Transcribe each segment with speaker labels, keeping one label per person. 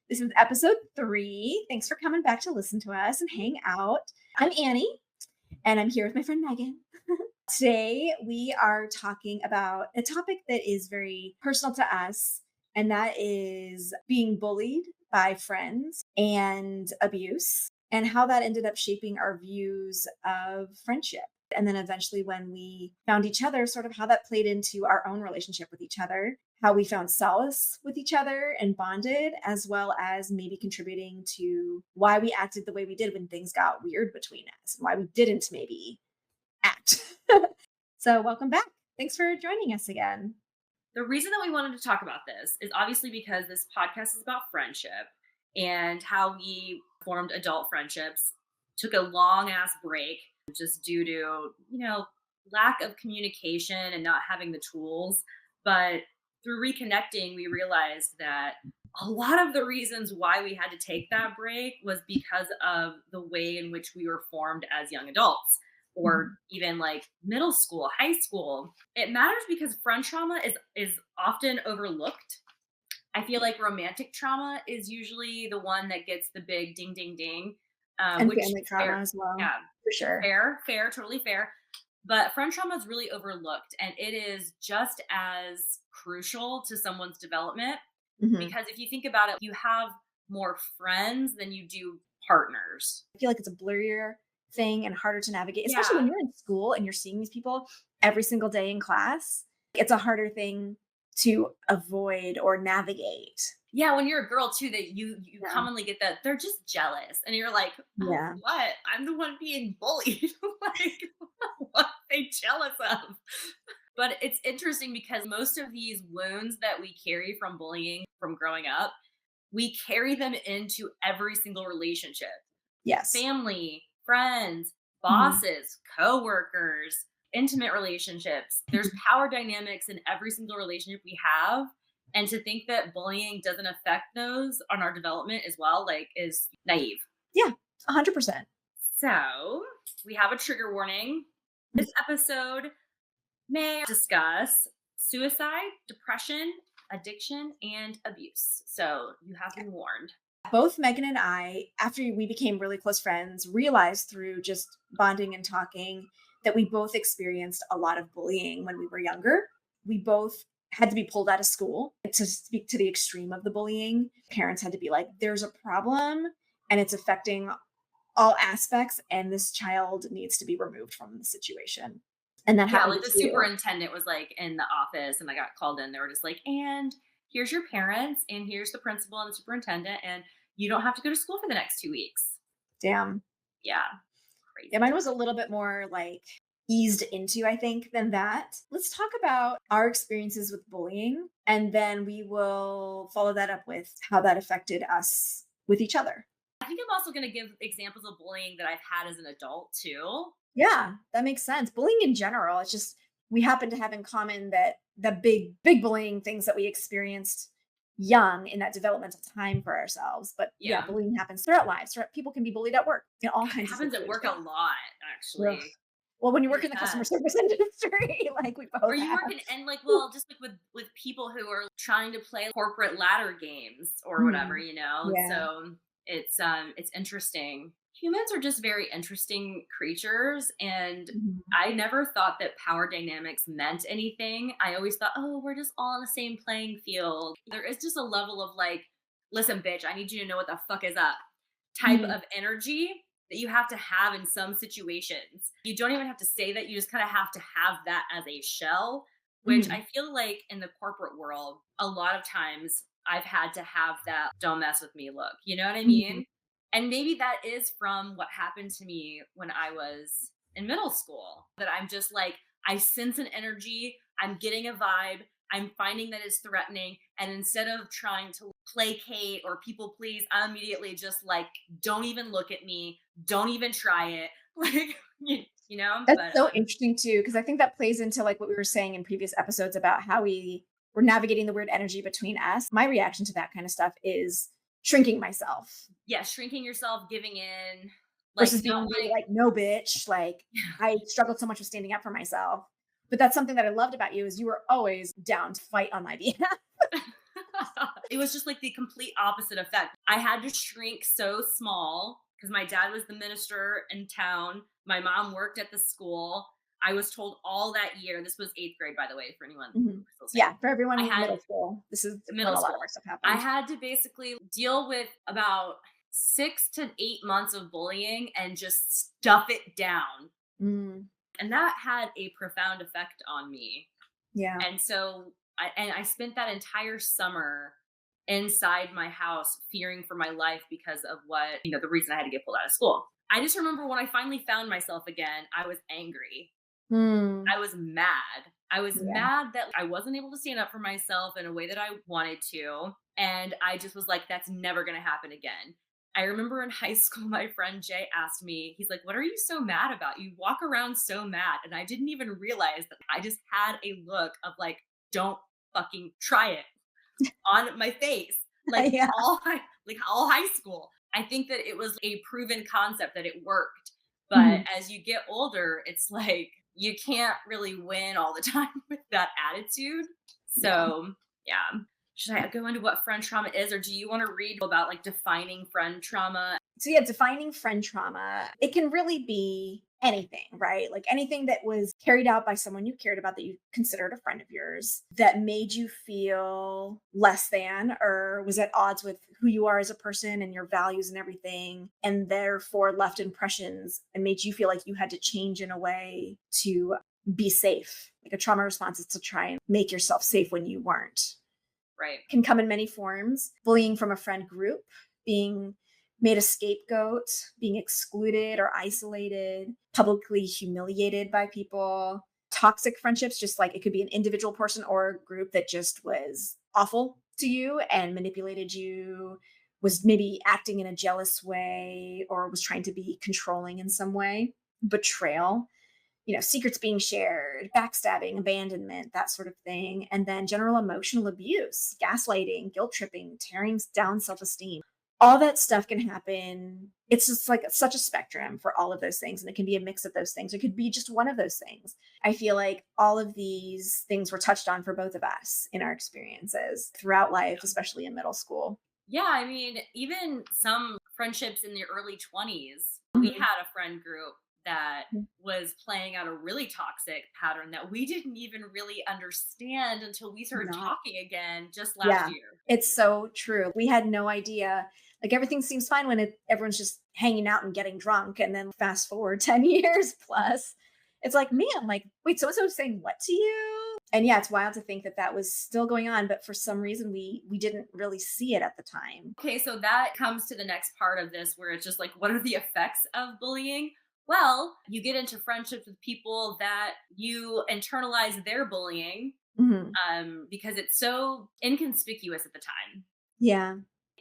Speaker 1: This is episode 3. Thanks for coming back to listen to us and hang out. I'm Annie, and I'm here with my friend Megan. Today, we are talking about a topic that is very personal to us, and that is being bullied by friends and abuse, and how that ended up shaping our views of friendship. And then eventually, when we found each other, sort of how that played into our own relationship with each other, how we found solace with each other and bonded, as well as maybe contributing to why we acted the way we did when things got weird between us and why we didn't maybe act. So, welcome back. Thanks for joining us again.
Speaker 2: The reason that we wanted to talk about this is obviously because this podcast is about friendship and how we formed adult friendships, took a long ass break just due to, lack of communication and not having the tools. But through reconnecting, we realized that a lot of the reasons why we had to take that break was because of the way in which we were formed as young adults or even like middle school, high school. It matters because friend trauma is often overlooked. I feel like romantic trauma is usually the one that gets the big ding ding ding,
Speaker 1: And
Speaker 2: which
Speaker 1: family trauma
Speaker 2: fair,
Speaker 1: as well,
Speaker 2: yeah,
Speaker 1: for sure.
Speaker 2: fair, totally fair. But friend trauma is really overlooked, and it is just as crucial to someone's development
Speaker 1: Mhm.
Speaker 2: because if you think about it, you have more friends than you do partners.
Speaker 1: I feel like it's a blurrier thing and harder to navigate, especially when
Speaker 2: Yeah.
Speaker 1: you're in school and you're seeing these people every single day in class. It's a harder thing to avoid or navigate.
Speaker 2: Yeah, when you're a girl too, that you
Speaker 1: Yeah.
Speaker 2: commonly get that they're just jealous, and you're like, "Of
Speaker 1: Yeah.
Speaker 2: what? I'm the one being bullied. Like, what are they jealous of?" But it's interesting because most of these wounds that we carry from bullying from growing up, we carry them into every single relationship.
Speaker 1: Yes.
Speaker 2: Family, friends,
Speaker 1: Mhm.
Speaker 2: bosses, coworkers, intimate relationships. There's power dynamics in every single relationship we have. And to think that bullying doesn't affect those on our development as well, like, is naive.
Speaker 1: Yeah, 100%.
Speaker 2: So, we have a trigger warning. This episode may discuss suicide, depression, addiction, and abuse. So, you have been warned.
Speaker 1: Both Megan and I, after we became really close friends, realized through just bonding and talking that we both experienced a lot of bullying when we were younger. We both had to be pulled out of school to speak to the extreme of the bullying. Parents had to be like, there's a problem and it's affecting all aspects, and this child needs to be removed from the situation. And that
Speaker 2: Yeah,
Speaker 1: happened
Speaker 2: like the
Speaker 1: with you.
Speaker 2: superintendent was like in the office and I got called in. They were just like, and here's your parents, and here's the principal and the superintendent, and you don't have to go to school for the next 2 weeks.
Speaker 1: Damn.
Speaker 2: Yeah,
Speaker 1: Yeah,
Speaker 2: crazy
Speaker 1: mine was a
Speaker 2: times.
Speaker 1: little bit more like eased into, I think, than that. Let's talk about our experiences with bullying, and then we will follow that up with how that affected us with each other.
Speaker 2: I think I'm also going to give examples of bullying that I've had as an adult too.
Speaker 1: Yeah, that makes sense. Bullying in general, it's just we happen to have in common that the big bullying things that we experienced young in that developmental time for ourselves. But yeah,
Speaker 2: Yeah.
Speaker 1: bullying happens throughout lives. People can be bullied at work in all
Speaker 2: God, it
Speaker 1: kinds of
Speaker 2: happens at work a
Speaker 1: situations.
Speaker 2: lot,
Speaker 1: Ugh.
Speaker 2: actually.
Speaker 1: Well, when you
Speaker 2: It
Speaker 1: work in the customer
Speaker 2: does.
Speaker 1: service industry, like we
Speaker 2: Or
Speaker 1: both
Speaker 2: you work
Speaker 1: have.
Speaker 2: in and like, well, just like with people who are trying to play corporate ladder games or whatever,
Speaker 1: Mhm. Yeah.
Speaker 2: So it's interesting. Humans are just very interesting creatures, and
Speaker 1: Mhm.
Speaker 2: I never thought that power dynamics meant anything. I always thought, oh, we're just all on the same playing field. There is just a level of like, listen, bitch, I need you to know what the fuck is up type
Speaker 1: Mhm.
Speaker 2: of energy that you have to have in some situations. You don't even have to say that, you just kind of have to have that as a shell, which
Speaker 1: Mhm.
Speaker 2: I feel like in the corporate world, a lot of times I've had to have that don't mess with me look. You know what I
Speaker 1: Mhm.
Speaker 2: mean? And maybe that is from what happened to me when I was in middle school, that I'm just like, I sense an energy, I'm getting a vibe, I'm finding that it's threatening. And instead of trying to placate or people please, I'm immediately just like, don't even look at me, don't even try it. Like,
Speaker 1: That's
Speaker 2: but
Speaker 1: so interesting too, because I think that plays into like what we were saying in previous episodes about how we were navigating the weird energy between us. My reaction to that kind of stuff is shrinking myself
Speaker 2: yeah, shrinking yourself, giving in, like
Speaker 1: versus
Speaker 2: not
Speaker 1: being really
Speaker 2: wanting.
Speaker 1: like, no, bitch. Like I struggled so much with standing up for myself. But that's something that I loved about you is you were always down to fight on my behalf.
Speaker 2: It was just like the complete opposite effect. I had to shrink so small because my dad was the minister in town. My mom worked at the school. I was told all that year, this was eighth grade, by the way, for anyone
Speaker 1: Mhm.
Speaker 2: who's listening.
Speaker 1: Yeah, for everyone
Speaker 2: I
Speaker 1: in
Speaker 2: had
Speaker 1: middle school, this is when
Speaker 2: middle
Speaker 1: a lot of our
Speaker 2: school.
Speaker 1: stuff
Speaker 2: I
Speaker 1: happened.
Speaker 2: had to basically deal with about 6 to 8 months of bullying and just stuff it down.
Speaker 1: Mm,
Speaker 2: And that had a profound effect on me.
Speaker 1: yeah.
Speaker 2: And so I spent that entire summer inside my house fearing for my life because of the reason I had to get pulled out of school. I just remember when I finally found myself again, I was angry.
Speaker 1: Mm,
Speaker 2: I was mad. I was
Speaker 1: yeah.
Speaker 2: mad that I wasn't able to stand up for myself in a way that I wanted to. And I just was like, that's never going to happen again. I remember in high school, my friend Jay asked me, he's like, what are you so mad about? You walk around so mad. And I didn't even realize that I just had a look of like, don't fucking try it on my face, like
Speaker 1: Yeah.
Speaker 2: all high school. I think that it was a proven concept that it worked. But
Speaker 1: Mhm.
Speaker 2: as you get older, it's like you can't really win all the time with that attitude.
Speaker 1: Yeah.
Speaker 2: So, yeah. Should I go into what friend trauma is, or do you want to read about like defining friend trauma?
Speaker 1: So yeah, defining friend trauma, it can really be anything, right? Like anything that was carried out by someone you cared about that you considered a friend of yours that made you feel less than or was at odds with who you are as a person and your values and everything, and therefore left impressions and made you feel like you had to change in a way to be safe. Like a trauma response is to try and make yourself safe when you weren't.
Speaker 2: Right.
Speaker 1: Can come in many forms. Bullying from a friend group, being made a scapegoat, being excluded or isolated, publicly humiliated by people. Toxic friendships, just like it could be an individual person or a group that just was awful to you and manipulated you, was maybe acting in a jealous way or was trying to be controlling in some way. Betrayal, secrets being shared, backstabbing, abandonment, that sort of thing. And then general emotional abuse, gaslighting, guilt tripping, tearing down self esteem. All that stuff can happen. It's just like such a spectrum for all of those things. And it can be a mix of those things. It could be just one of those things. I feel like all of these things were touched on for both of us in our experiences throughout life, especially in middle school.
Speaker 2: Yeah, I mean, even some friendships in the early 20s, we
Speaker 1: Mhm.
Speaker 2: had a friend group that was playing out a really toxic pattern that we didn't even really understand until we started
Speaker 1: Not
Speaker 2: talking again just last
Speaker 1: Yeah,
Speaker 2: year.
Speaker 1: it's so true. We had no idea. Like everything seems fine when everyone's just hanging out and getting drunk. And then fast forward 10 years plus, it's like, man, like, wait, so and so saying what to you? And yeah, it's wild to think that that was still going on. But for some reason, we didn't really see it at the time.
Speaker 2: Okay, so that comes to the next part of this where it's just like, what are the effects of bullying? Well, you get into friendships with people that you internalize their bullying
Speaker 1: Mhm.
Speaker 2: because it's so inconspicuous at the time.
Speaker 1: Yeah.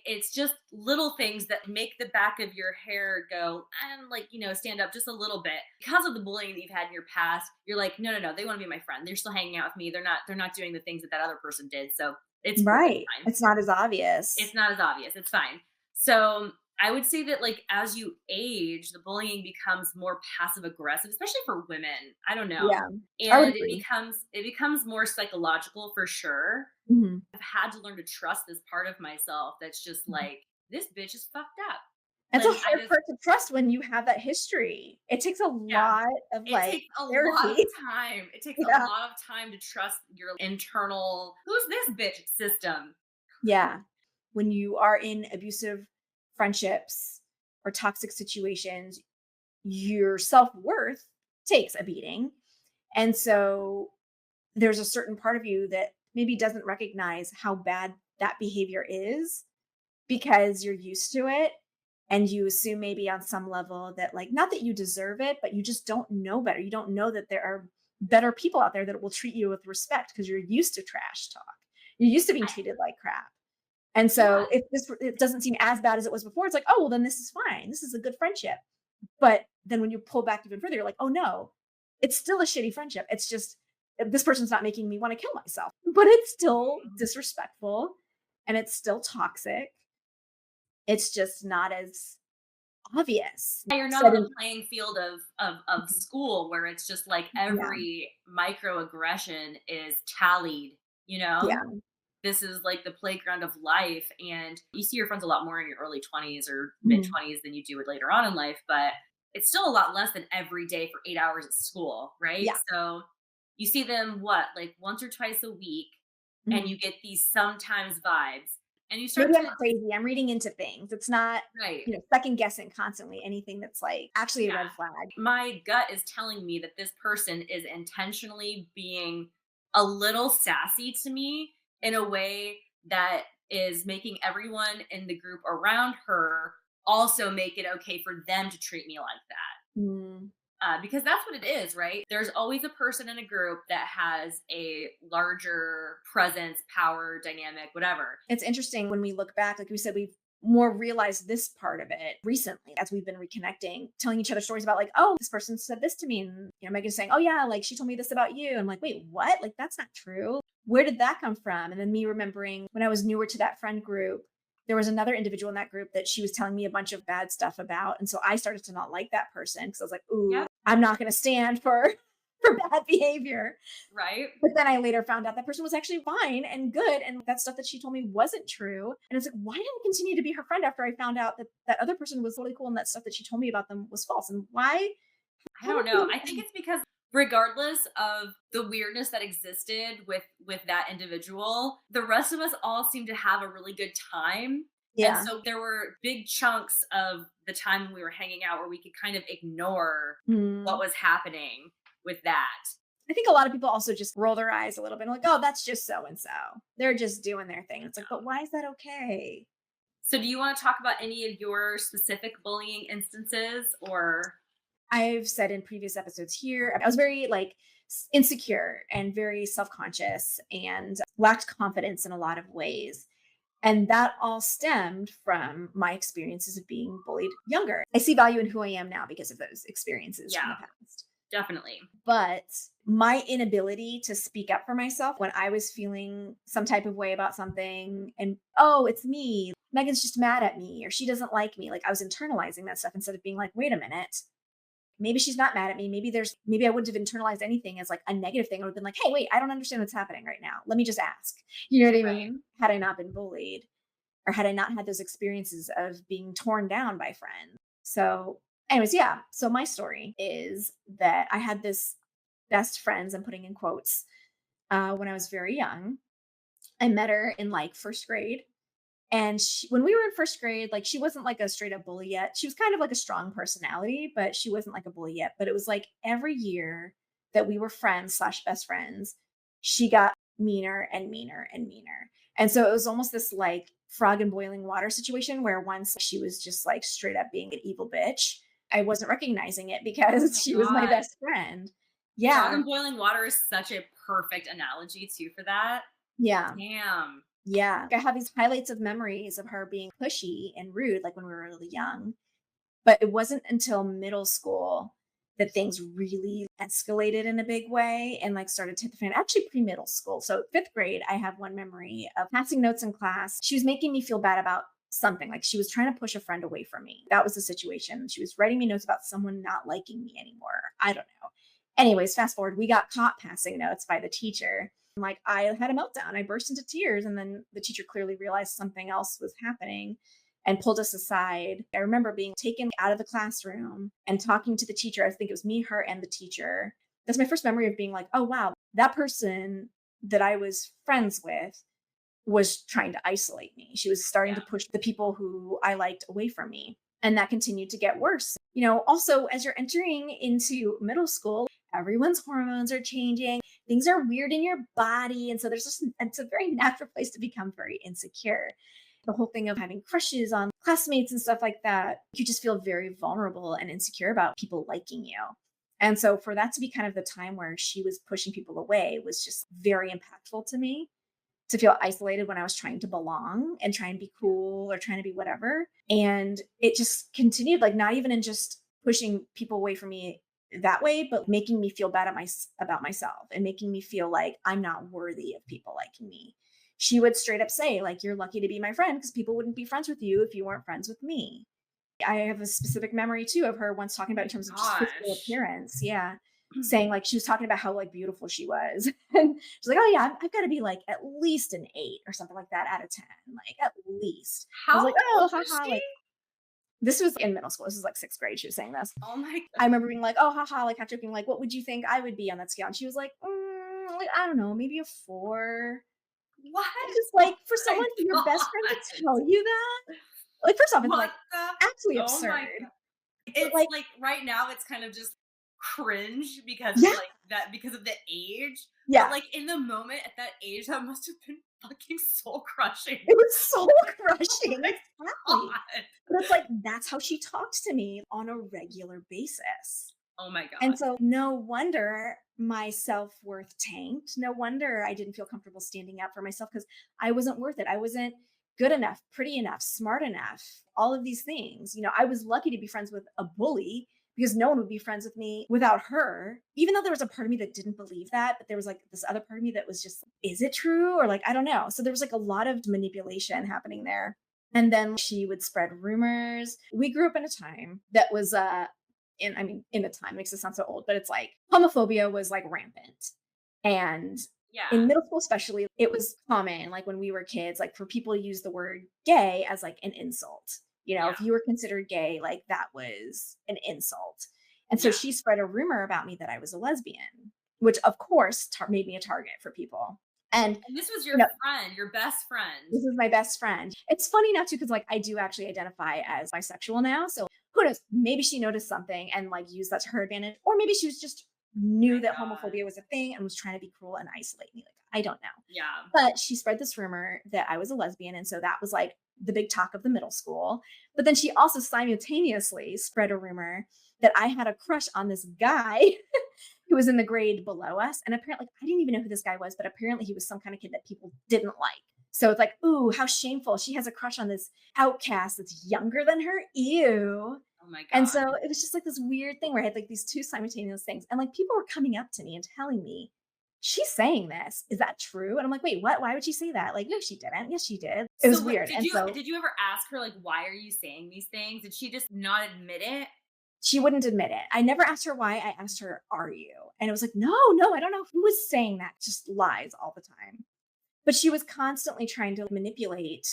Speaker 2: It's just little things that make the back of your hair go and like, stand up just a little bit. Because of the bullying that you've had in your past, you're like, no, no, no, they want to be my friend. They're still hanging out with me. They're not doing the things that that other person did. So it's cool. It's
Speaker 1: Right.
Speaker 2: fine.
Speaker 1: It's not as
Speaker 2: It's
Speaker 1: obvious.
Speaker 2: not as obvious. It's fine. So I would say that like as you age, the bullying becomes more passive aggressive, especially for women. I don't know.
Speaker 1: Yeah. I would
Speaker 2: And it
Speaker 1: agree.
Speaker 2: becomes it becomes more psychological for sure.
Speaker 1: Mhm.
Speaker 2: I've had to learn to trust this part of myself that's just like, this bitch is fucked up.
Speaker 1: It's a
Speaker 2: And I
Speaker 1: hard
Speaker 2: just,
Speaker 1: part to trust when you have that history. It takes a
Speaker 2: yeah,
Speaker 1: lot of
Speaker 2: it
Speaker 1: like
Speaker 2: takes a lot of
Speaker 1: therapy.
Speaker 2: time. It takes a
Speaker 1: Yeah.
Speaker 2: lot of time to trust your internal, who's this bitch system.
Speaker 1: Yeah. When you are in abusive friendships or toxic situations, your self worth takes a beating. And so there's a certain part of you that maybe doesn't recognize how bad that behavior is because you're used to it. And you assume maybe on some level that, like, not that you deserve it, but you just don't know better. You don't know that there are better people out there that will treat you with respect because you're used to trash talk. You're used to being
Speaker 2: I,
Speaker 1: treated like crap. And
Speaker 2: yeah,
Speaker 1: so if it doesn't seem as bad as it was before, it's like, oh, well, then this is fine. This is a good friendship. But then when you pull back even further, you're like, oh no, it's still a shitty friendship. It's just this person's not making me want to kill myself. But it's still
Speaker 2: mhm.
Speaker 1: disrespectful and it's still toxic. It's just not as obvious.
Speaker 2: Yeah, you're not
Speaker 1: Said
Speaker 2: on the
Speaker 1: in,
Speaker 2: playing field of school where it's just like
Speaker 1: yeah,
Speaker 2: every microaggression is tallied, you know?
Speaker 1: yeah.
Speaker 2: this is like the playground of life. And you see your friends a lot more in your early 20s or mid
Speaker 1: Mhm.
Speaker 2: 20s than you do it later on in life. But it's still a lot less than every day for 8 hours at school, right?
Speaker 1: Yeah.
Speaker 2: So you see them what, like once or twice a week, and
Speaker 1: Mhm.
Speaker 2: you get these sometimes vibes. And you start
Speaker 1: Maybe I'm
Speaker 2: to
Speaker 1: crazy. I'm reading into things. It's not,
Speaker 2: right.
Speaker 1: second guessing constantly anything that's like actually a
Speaker 2: Yeah.
Speaker 1: red flag.
Speaker 2: My gut is telling me that this person is intentionally being a little sassy to me in a way that is making everyone in the group around her also make it okay for them to treat me like that.
Speaker 1: Mm.
Speaker 2: Because that's what it is, right? There's always a person in a group that has a larger presence, power, dynamic, whatever.
Speaker 1: It's interesting when we look back, like we said, we've more realized this part of it recently as we've been reconnecting, telling each other stories about like, oh, this person said this to me. And Megan's saying, oh yeah, like she told me this about you. I'm like, wait, what? Like that's not true. Where did that come from? And then me remembering when I was newer to that friend group, there was another individual in that group that she was telling me a bunch of bad stuff about. And so I started to not like that person because I was like, ooh,
Speaker 2: Yep.
Speaker 1: I'm not gonna stand for for bad behavior.
Speaker 2: Right.
Speaker 1: But then I later found out that person was actually fine and good, and that stuff that she told me wasn't true. And it's like, why did I continue to be her friend after I found out that that other person was really cool and that stuff that she told me about them was false? And why?
Speaker 2: I
Speaker 1: How
Speaker 2: don't
Speaker 1: would
Speaker 2: know. I think
Speaker 1: we?
Speaker 2: it's because regardless of the weirdness that existed with that individual, the rest of us all seemed to have a really good time. And
Speaker 1: Yeah.
Speaker 2: so there were big chunks of the time when we were hanging out where we could kind of ignore what
Speaker 1: Hmm.
Speaker 2: was happening with that.
Speaker 1: I think a lot of people also just roll their eyes a little bit and like, oh, that's just so and so. They're just doing their thing. It's like, but why is that okay?
Speaker 2: So do you want to talk about any of your specific bullying instances or
Speaker 1: I've said in previous episodes here, I was very like insecure and very self conscious and lacked confidence in a lot of ways. And that all stemmed from my experiences of being bullied younger. I see value in who I am now because of those experiences from the
Speaker 2: yeah,
Speaker 1: past.
Speaker 2: definitely.
Speaker 1: But my inability to speak up for myself when I was feeling some type of way about something and, oh, it's me. Megan's just mad at me or she doesn't like me. Like I was internalizing that stuff instead of being like, wait a minute, maybe she's not mad at me. Maybe I wouldn't have internalized anything as like a negative thing. I would have been like, hey, wait, I don't understand what's happening right now. Let me just ask. You know what I
Speaker 2: Right.
Speaker 1: mean? Had I not been bullied or had I not had those experiences of being torn down by friends. So, anyways, yeah. So my story is that I had this best friends, I'm putting in quotes, when I was very young. I met her in like first grade. And when we were in first grade, like she wasn't like a straight up bully yet. She was kind of like a strong personality, but she wasn't like a bully yet. But it was like every year that we were friends slash best friends, she got meaner and meaner and meaner. And so it was almost this like frog in boiling water situation where once she was just like straight up being an evil bitch. I wasn't recognizing it
Speaker 2: Oh
Speaker 1: because
Speaker 2: my
Speaker 1: she was my
Speaker 2: god.
Speaker 1: best friend.
Speaker 2: Frog
Speaker 1: Yeah.
Speaker 2: in boiling water is such a perfect analogy too for that.
Speaker 1: Yeah.
Speaker 2: Damn.
Speaker 1: Yeah. I have these highlights of memories of her being pushy and rude, like when we were really young. But it wasn't until middle school that things really escalated in a big way and like started to hit the fan. Actually, pre-middle school. So fifth grade, I have one memory of passing notes in class. She was making me feel bad about something. Like she was trying to push a friend away from me. That was the situation. She was writing me notes about someone not liking me anymore. I don't know. Anyways, fast forward, we got caught passing notes by the teacher. Like I had a meltdown. I burst into tears. And then the teacher clearly realized something else was happening and pulled us aside. I remember being taken out of the classroom and talking to the teacher. I think it was me, her, and the teacher. That's my first memory of being like, oh, wow, that person that I was friends with was trying to isolate me. She was starting
Speaker 2: Yeah.
Speaker 1: to push the people who I liked away from me. And that continued to get worse. Also, as you're entering into middle school, everyone's hormones are changing. Things are weird in your body. And so it's a very natural place to become very insecure. The whole thing of having crushes on classmates and stuff like that, you just feel very vulnerable and insecure about people liking you. And so for that to be kind of the time where she was pushing people away was just very impactful to me, to feel isolated when I was trying to belong and try and be cool or trying to be whatever. And it just continued, like not even in just pushing people away from me that way, but making me feel bad about myself and making me feel like I'm not worthy of people liking me. She would straight up say, like, you're lucky to be my friend because people wouldn't be friends with you if you weren't friends with me. I have a specific memory too of her once talking about in terms of just physical
Speaker 2: Gosh.
Speaker 1: appearance. Yeah. saying like she was talking about how like beautiful she was. And she's like, oh yeah, I've got to be like at least an 8 or something like that out of 10, like at least. I was
Speaker 2: How
Speaker 1: like,
Speaker 2: old
Speaker 1: oh
Speaker 2: was
Speaker 1: haha,
Speaker 2: she?
Speaker 1: like this was in middle school. This was like 6th grade. She was saying this.
Speaker 2: Oh my god.
Speaker 1: I remember being like, oh haha, like half joking, like what would you think I would be on that scale? And she was like, like I don't know, maybe a 4.
Speaker 2: What?
Speaker 1: It's just
Speaker 2: Oh
Speaker 1: like for
Speaker 2: my
Speaker 1: someone, your best friend to
Speaker 2: god.
Speaker 1: tell you that, like first off, it's
Speaker 2: What
Speaker 1: like
Speaker 2: the
Speaker 1: absolutely
Speaker 2: Oh my
Speaker 1: absurd.
Speaker 2: god.
Speaker 1: But
Speaker 2: It's
Speaker 1: like,
Speaker 2: like right now it's kind of just cringe because it's
Speaker 1: yeah,
Speaker 2: like that because of the age. But
Speaker 1: yeah,
Speaker 2: like in the moment at that age, that must have been fucking soul crushing.
Speaker 1: it was soul
Speaker 2: Oh
Speaker 1: crushing.
Speaker 2: my
Speaker 1: Exactly.
Speaker 2: god.
Speaker 1: But it's like that's how she talks to me on a regular basis.
Speaker 2: Oh my
Speaker 1: And
Speaker 2: god.
Speaker 1: so no wonder my self-worth tanked. No wonder I didn't feel comfortable standing up for myself because I wasn't worth it. I wasn't good enough, pretty enough, smart enough, all of these things. I was lucky to be friends with a bully because no one would be friends with me without her. Even though there was a part of me that didn't believe that, but there was like this other part of me that was just, is it true? Or like, I don't know. So there was like a lot of manipulation happening there. And then she would spread rumors. We grew up in a time that was in the time makes it sound so old, but it's like homophobia was like rampant. And in
Speaker 2: Yeah.
Speaker 1: middle school, especially, it was common, like when we were kids, like for people to use the word gay as like an insult.
Speaker 2: Yeah.
Speaker 1: If you were considered gay, like that was an insult. And so
Speaker 2: Yeah.
Speaker 1: she spread a rumor about me that I was a lesbian, which of course made me a target for people. And,
Speaker 2: And this was
Speaker 1: you
Speaker 2: your
Speaker 1: know,
Speaker 2: friend, your best friend.
Speaker 1: this is my best friend. It's funny now too, because like I do actually identify as bisexual now. So who knows? Maybe she noticed something and like used that to her advantage, or maybe she was just knew
Speaker 2: My
Speaker 1: that
Speaker 2: god.
Speaker 1: homophobia was a thing and was trying to be cruel and isolate me. Like I don't know.
Speaker 2: Yeah.
Speaker 1: But she spread this rumor that I was a lesbian, and so that was like the big talk of the middle school. But then she also simultaneously spread a rumor that I had a crush on this guy who was in the grade below us. And apparently, I didn't even know who this guy was, but apparently he was some kind of kid that people didn't like. So it's like, ooh, how shameful. She has a crush on this outcast that's younger than her. Ew.
Speaker 2: Oh my
Speaker 1: And
Speaker 2: god.
Speaker 1: so it was just like this weird thing where I had like these two simultaneous things. And like people were coming up to me and telling me, she's saying this. Is that true? And I'm like, wait, what? Why would she say that? Like, no, she didn't. Yes, she did. It was
Speaker 2: So wait,
Speaker 1: weird.
Speaker 2: did
Speaker 1: And
Speaker 2: you
Speaker 1: so
Speaker 2: did you ever ask her like why are you saying these things? Did she just not admit it?
Speaker 1: she wouldn't admit it. I never asked her why. I asked her, are you? And it was like, no, no, I don't know who was saying that. Just lies all the time. But she was constantly trying to manipulate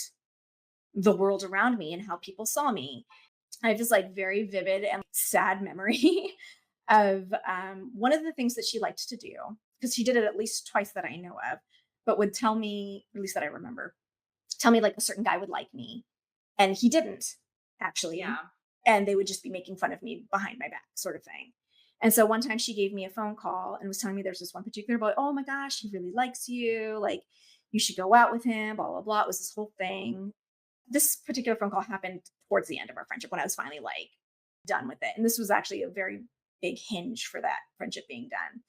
Speaker 1: the world around me and how people saw me. I have this like very vivid and sad memory of one of the things that she liked to do, because she did it at least twice that I know of, but would tell me, at least that I remember, tell me like a certain guy would like me. And he didn't actually.
Speaker 2: Yeah.
Speaker 1: And they would just be making fun of me behind my back, sort of thing. And so one time she gave me a phone call and was telling me there's this one particular boy, oh my gosh, he really likes you. Like, you should go out with him, blah, blah, blah. It was this whole thing. This particular phone call happened towards the end of our friendship when I was finally like done with it. And this was actually a very big hinge for that friendship being done.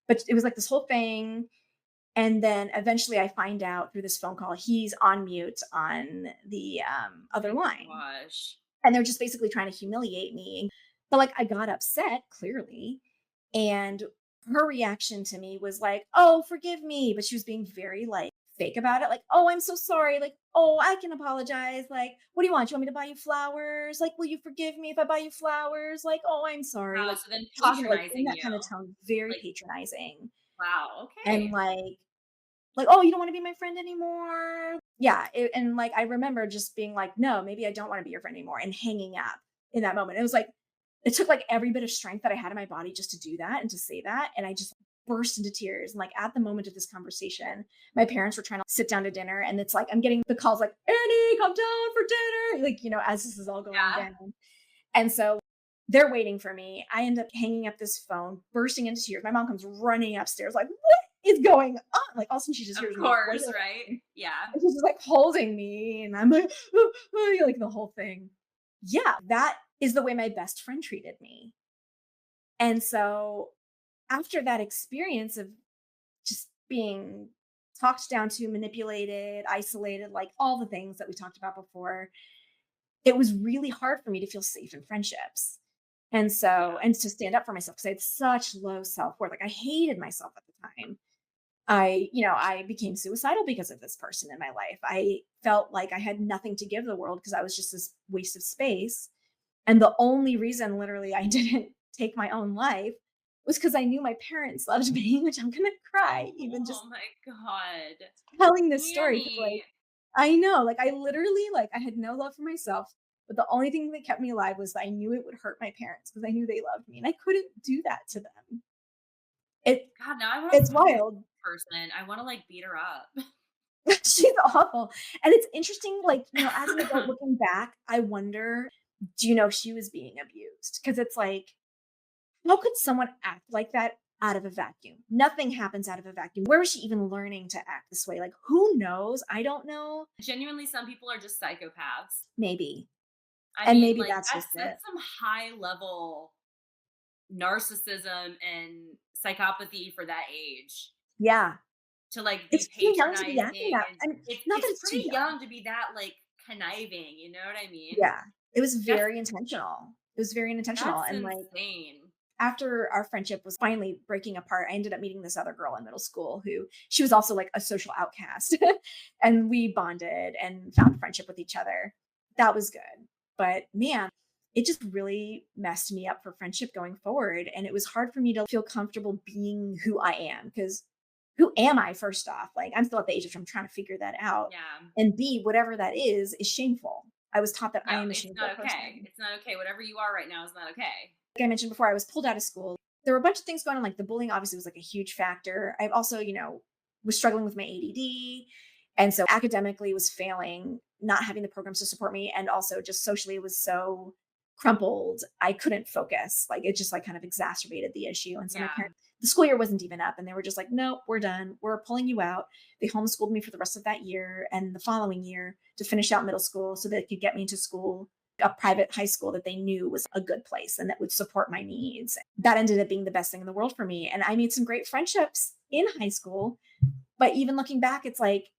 Speaker 1: But it was like this whole thing. And then eventually I find out through this phone call, he's on mute on the other
Speaker 2: My
Speaker 1: line.
Speaker 2: gosh.
Speaker 1: And they're just basically trying to humiliate me. But like I got upset clearly. And her reaction to me was like, oh, forgive me. But she was being very like fake about it. Like, oh, I'm so sorry. Like, oh, I can apologize. Like, what do you want? You want me to buy you flowers? Like, will you forgive me if I buy you flowers? Like, oh, I'm sorry.
Speaker 2: Wow,
Speaker 1: Like,
Speaker 2: so then
Speaker 1: talking like in
Speaker 2: patronizing
Speaker 1: that
Speaker 2: you.
Speaker 1: kind of tone, very
Speaker 2: Like,
Speaker 1: patronizing.
Speaker 2: wow,
Speaker 1: And
Speaker 2: okay.
Speaker 1: like, oh, you don't want to be my friend anymore. Yeah. And like, I remember just being like, no, maybe I don't want to be your friend anymore and hanging up in that moment. It was like, it took like every bit of strength that I had in my body just to do that and to say that. And I just burst into tears. And like at the moment of this conversation, my parents were trying to sit down to dinner. And it's like, I'm getting the calls like, Annie, come down for dinner. Like, as this is all going
Speaker 2: Yeah.
Speaker 1: down. And so they're waiting for me. I end up hanging up this phone, bursting into tears. My mom comes running upstairs, like, what is going on? Like, all of a sudden she just
Speaker 2: Of
Speaker 1: hears me
Speaker 2: course,
Speaker 1: wailing.
Speaker 2: right? Yeah.
Speaker 1: And she's just like holding me. And I'm like, like the whole thing. Yeah, that is the way my best friend treated me. And so after that experience of just being talked down to, manipulated, isolated, like all the things that we talked about before, it was really hard for me to feel safe in friendships. And so,
Speaker 2: Yeah.
Speaker 1: and to stand up for myself because I had such low self worth. Like I hated myself at the time. I became suicidal because of this person in my life. I felt like I had nothing to give the world because I was just this waste of space. And the only reason literally I didn't take my own life was because I knew my parents loved me, which I'm gonna cry even just
Speaker 2: Oh my god.
Speaker 1: telling this story because, like,
Speaker 2: Annie.
Speaker 1: I know, like, I literally, like, I had no love for myself, but the only thing that kept me alive was that I knew it would hurt my parents because I knew they loved me, and I couldn't do that to them. It
Speaker 2: God, now I wanna
Speaker 1: it's
Speaker 2: find this
Speaker 1: wild.
Speaker 2: person. I wanna, like, beat her up.
Speaker 1: She's awful, and it's interesting, like, as an adult looking back, I wonder, do you know if she was being abused? Because it's like, how could someone act like that out of a vacuum? Nothing happens out of a vacuum. Where was she even learning to act this way? Like, who knows? I don't know.
Speaker 2: Genuinely, some people are just psychopaths.
Speaker 1: Maybe.
Speaker 2: I
Speaker 1: And
Speaker 2: mean,
Speaker 1: maybe
Speaker 2: like,
Speaker 1: that's just it.
Speaker 2: that's some high level narcissism and psychopathy for that age
Speaker 1: Yeah.
Speaker 2: to, like,
Speaker 1: It's
Speaker 2: be
Speaker 1: too young to be acting
Speaker 2: patronizing,
Speaker 1: that
Speaker 2: and
Speaker 1: I mean,
Speaker 2: it's
Speaker 1: not that
Speaker 2: it's
Speaker 1: it's too
Speaker 2: pretty
Speaker 1: young.
Speaker 2: young to be that, like, conniving, you know what I mean?
Speaker 1: Yeah. It was
Speaker 2: That's
Speaker 1: very intentional. It was very intentional,
Speaker 2: that's
Speaker 1: and, like,
Speaker 2: insane.
Speaker 1: after our friendship was finally breaking apart, I ended up meeting this other girl in middle school who she was also like a social outcast. And we bonded and found friendship with each other. That was good. But man, it just really messed me up for friendship going forward. And it was hard for me to feel comfortable being who I am because who am I, first off? Like, I'm still at the age of I'm trying to figure that out.
Speaker 2: Yeah.
Speaker 1: And B, whatever that is shameful. I was taught that I
Speaker 2: No,
Speaker 1: am a
Speaker 2: it's
Speaker 1: shameful
Speaker 2: not okay.
Speaker 1: person.
Speaker 2: It's not okay. Whatever you are right now is not okay.
Speaker 1: Like I mentioned before, I was pulled out of school. There were a bunch of things going on, like the bullying obviously was like a huge factor. I've also, was struggling with my ADD. And so academically was failing, not having the programs to support me. And also just socially was so crumpled. I couldn't focus. Like it just like kind of exacerbated the issue. And so my
Speaker 2: Yeah.
Speaker 1: parents, the school year wasn't even up and they were just like, nope, we're done. We're pulling you out. They homeschooled me for the rest of that year and the following year to finish out middle school so that they could get me into school, a private high school that they knew was a good place and that would support my needs. That ended up being the best thing in the world for me. And I made some great friendships in high school. But even looking back, it's like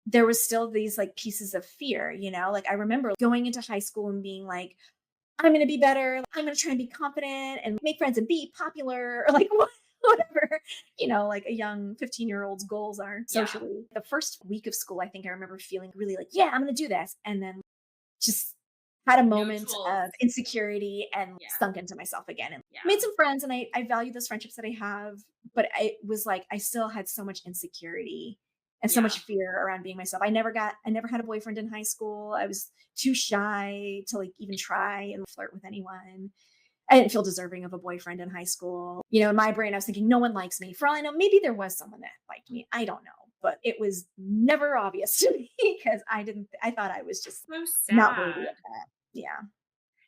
Speaker 1: there was still these like pieces of fear, like I remember going into high school and being like, I'm going to be better. I'm going to try and be confident and make friends and be popular or like whatever, like a young 15-year-old's goals are
Speaker 2: Yeah.
Speaker 1: socially. The first week of school, I think I remember feeling really like, yeah, I'm going to do this. And then just had a
Speaker 2: No
Speaker 1: moment
Speaker 2: tools.
Speaker 1: of insecurity and
Speaker 2: Yeah.
Speaker 1: sunk into myself again and made
Speaker 2: Yeah.
Speaker 1: some friends. And I value those friendships that I have, but I was like, I still had so much insecurity and so
Speaker 2: Yeah.
Speaker 1: much fear around being myself. I never had a boyfriend in high school. I was too shy to like even try and flirt with anyone. I didn't feel deserving of a boyfriend in high school. In my brain, I was thinking, no one likes me. For all I know, maybe there was someone that liked me. I don't know. But it was never obvious to me because I thought I was just
Speaker 2: So
Speaker 1: not worthy
Speaker 2: sad.
Speaker 1: of that. Yeah.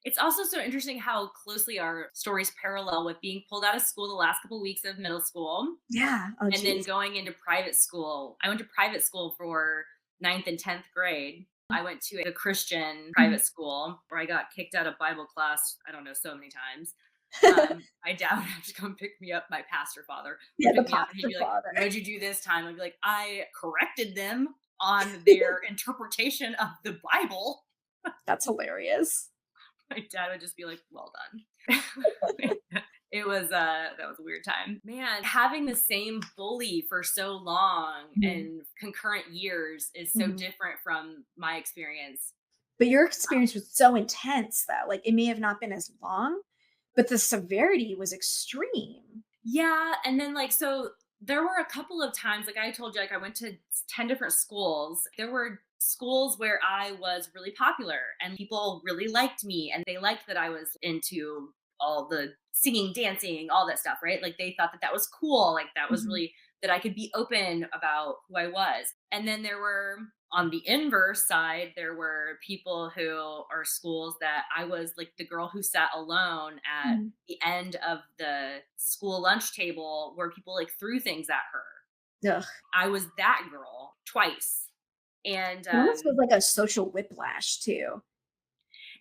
Speaker 2: It's also so interesting how closely our stories parallel with being pulled out of school the last couple weeks of middle school
Speaker 1: Yeah. Oh,
Speaker 2: and then
Speaker 1: geez.
Speaker 2: going into private school. I went to private school for ninth and 10th grade. I went to a Christian
Speaker 1: Mhm.
Speaker 2: private school where I got kicked out of Bible class, I don't know, so many times. My dad would have to come pick me up. My pastor father would
Speaker 1: Yeah, the
Speaker 2: pick me up and he'd
Speaker 1: posture
Speaker 2: be like,
Speaker 1: father.
Speaker 2: "What'd you do this time?" I'd be like, "I corrected them on their interpretation of the Bible."
Speaker 1: That's hilarious.
Speaker 2: My dad would just be like, "Well done." It was that was a weird time. Man, having the same bully for so long
Speaker 1: Mhm.
Speaker 2: and concurrent years is so
Speaker 1: Mhm.
Speaker 2: different from my experience.
Speaker 1: But your experience was so intense, though. Like, it may have not been as long, but the severity was extreme.
Speaker 2: Yeah, and then like so there were a couple of times like I told you like I went to 10 different schools. There were schools where I was really popular and people really liked me and they liked that I was into all the singing, dancing, all that stuff, right? Like they thought that that was cool, like that was
Speaker 1: Mhm.
Speaker 2: really that I could be open about who I was. And then there were on the inverse side, there were people who are schools that I was like the girl who sat alone at
Speaker 1: Mhm.
Speaker 2: the end of the school lunch table where people like threw things at her.
Speaker 1: Ugh.
Speaker 2: I was that girl twice. And
Speaker 1: It almost was like a social whiplash, too.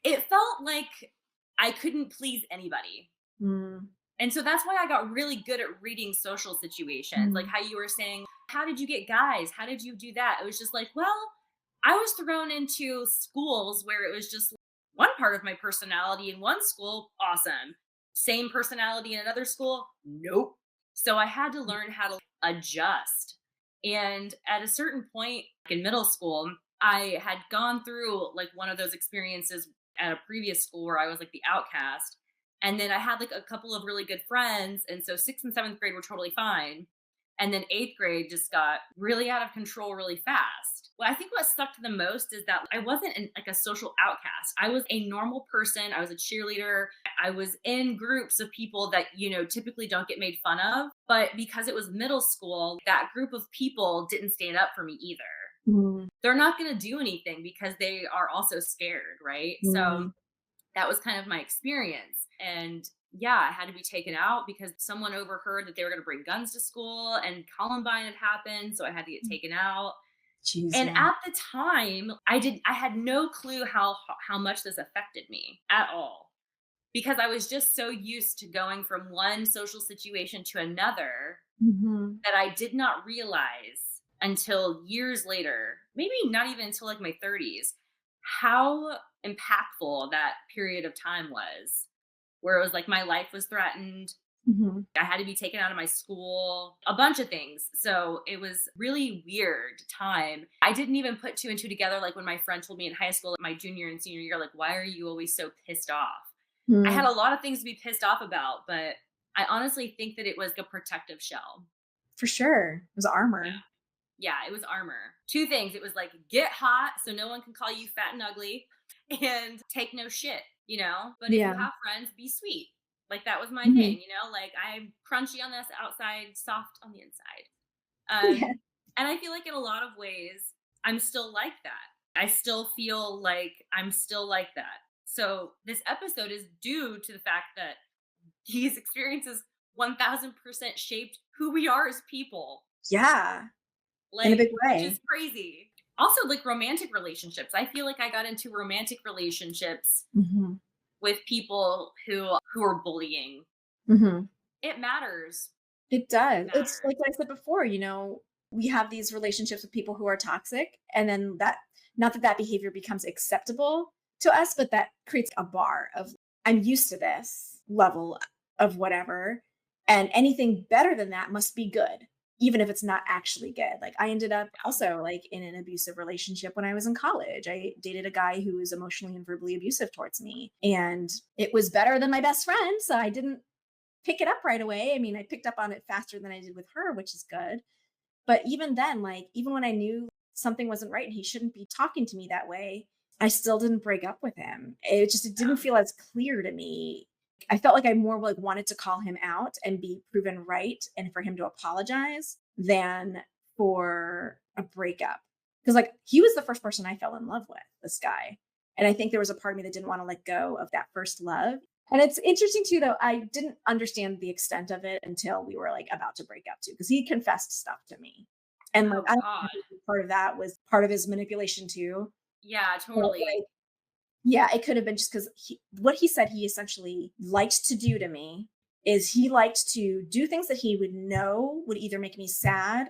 Speaker 2: it felt like I couldn't please anybody.
Speaker 1: Mm.
Speaker 2: And so that's why I got really good at reading social situations. Like
Speaker 1: Mhm.
Speaker 2: how you were saying, how did you get guys? How did you do that? It was just like, well, I was thrown into schools where it was just one part of my personality in one school, awesome. Same personality in another school, nope. So I had to learn how to adjust. And at a certain point in middle school, I had gone through like one of those experiences at a previous school where I was like the outcast And then I had like a couple of really good friends. And so sixth and seventh grade were totally fine. And then eighth grade just got really out of control really fast. Well, I think what stuck to the most is that I wasn't like a social outcast. I was a normal person. I was a cheerleader. I was in groups of people that, typically don't get made fun of. But because it was middle school, that group of people didn't stand up for me either.
Speaker 1: Mm,
Speaker 2: They're not going to do anything because they are also scared, right? So
Speaker 1: mm,
Speaker 2: that was kind of my experience. And yeah, I had to be taken out because someone overheard that they were going to bring guns to school and Columbine had happened. So I had to get taken out.
Speaker 1: jeez,
Speaker 2: And
Speaker 1: yeah.
Speaker 2: at the time, I had no clue how much this affected me at all because I was just so used to going from one social situation to another
Speaker 1: Mhm,
Speaker 2: that I did not realize until years later, maybe not even until like my 30s, how impactful that period of time was. Where it was like my life was threatened.
Speaker 1: mhm.
Speaker 2: I had to be taken out of my school, a bunch of things. So it was really weird time. I didn't even put two and two together. Like when my friend told me in high school, my junior and senior year, like, why are you always so pissed off? I had
Speaker 1: Mm,
Speaker 2: a lot of things to be pissed off about, but I honestly think that it was a protective shell.
Speaker 1: for sure. It was
Speaker 2: Yeah.
Speaker 1: armor.
Speaker 2: Yeah, it was armor. Two things. It was like get hot so no one can call you fat and ugly and take no shit. But if you
Speaker 1: Yeah.
Speaker 2: have friends, be sweet. Like that was my
Speaker 1: Mhm.
Speaker 2: thing. Like I'm crunchy on this outside, soft on the inside.
Speaker 1: Yeah.
Speaker 2: And I feel like in a lot of ways, I'm still like that. I still feel like I'm still like that. So this episode is due to the fact that these experiences 1000% shaped who we are as people,
Speaker 1: Yeah, in a
Speaker 2: like,
Speaker 1: big
Speaker 2: which is
Speaker 1: way.
Speaker 2: crazy. Also, like romantic relationships. I feel like I got into romantic relationships
Speaker 1: Mhm,
Speaker 2: with people who are bullying.
Speaker 1: mhm.
Speaker 2: It matters.
Speaker 1: It
Speaker 2: It
Speaker 1: does. It's
Speaker 2: matters.
Speaker 1: like I said before, we have these relationships with people who are toxic, and then that not that that behavior becomes acceptable to us, but that creates a bar of, "I'm used to this level of whatever, and anything better than that must be good, even if it's not actually good." Like, I ended up also, like, in an abusive relationship when I was in college. I dated a guy who was emotionally and verbally abusive towards me, and it was better than my best friend, so I didn't pick it up right away. I mean, I picked up on it faster than I did with her, which is good. But even then, like, even when I knew something wasn't right and he shouldn't be talking to me that way, I still didn't break up with him. It didn't
Speaker 2: Yeah.
Speaker 1: feel as clear to me. I felt like I more like wanted to call him out and be proven right and for him to apologize than for a breakup. Because like he was the first person I fell in love with, this guy. And I think there was a part of me that didn't want to let go of that first love. And it's interesting too, though, I didn't understand the extent of it until we were like about to break up too, because he confessed stuff to me. And like
Speaker 2: Oh
Speaker 1: I don't know
Speaker 2: God.
Speaker 1: if part of that was part of his manipulation too.
Speaker 2: Yeah,
Speaker 1: But
Speaker 2: totally.
Speaker 1: like, yeah, it could have been just because what he said he essentially liked to do to me is he liked to do things that he would know would either make me sad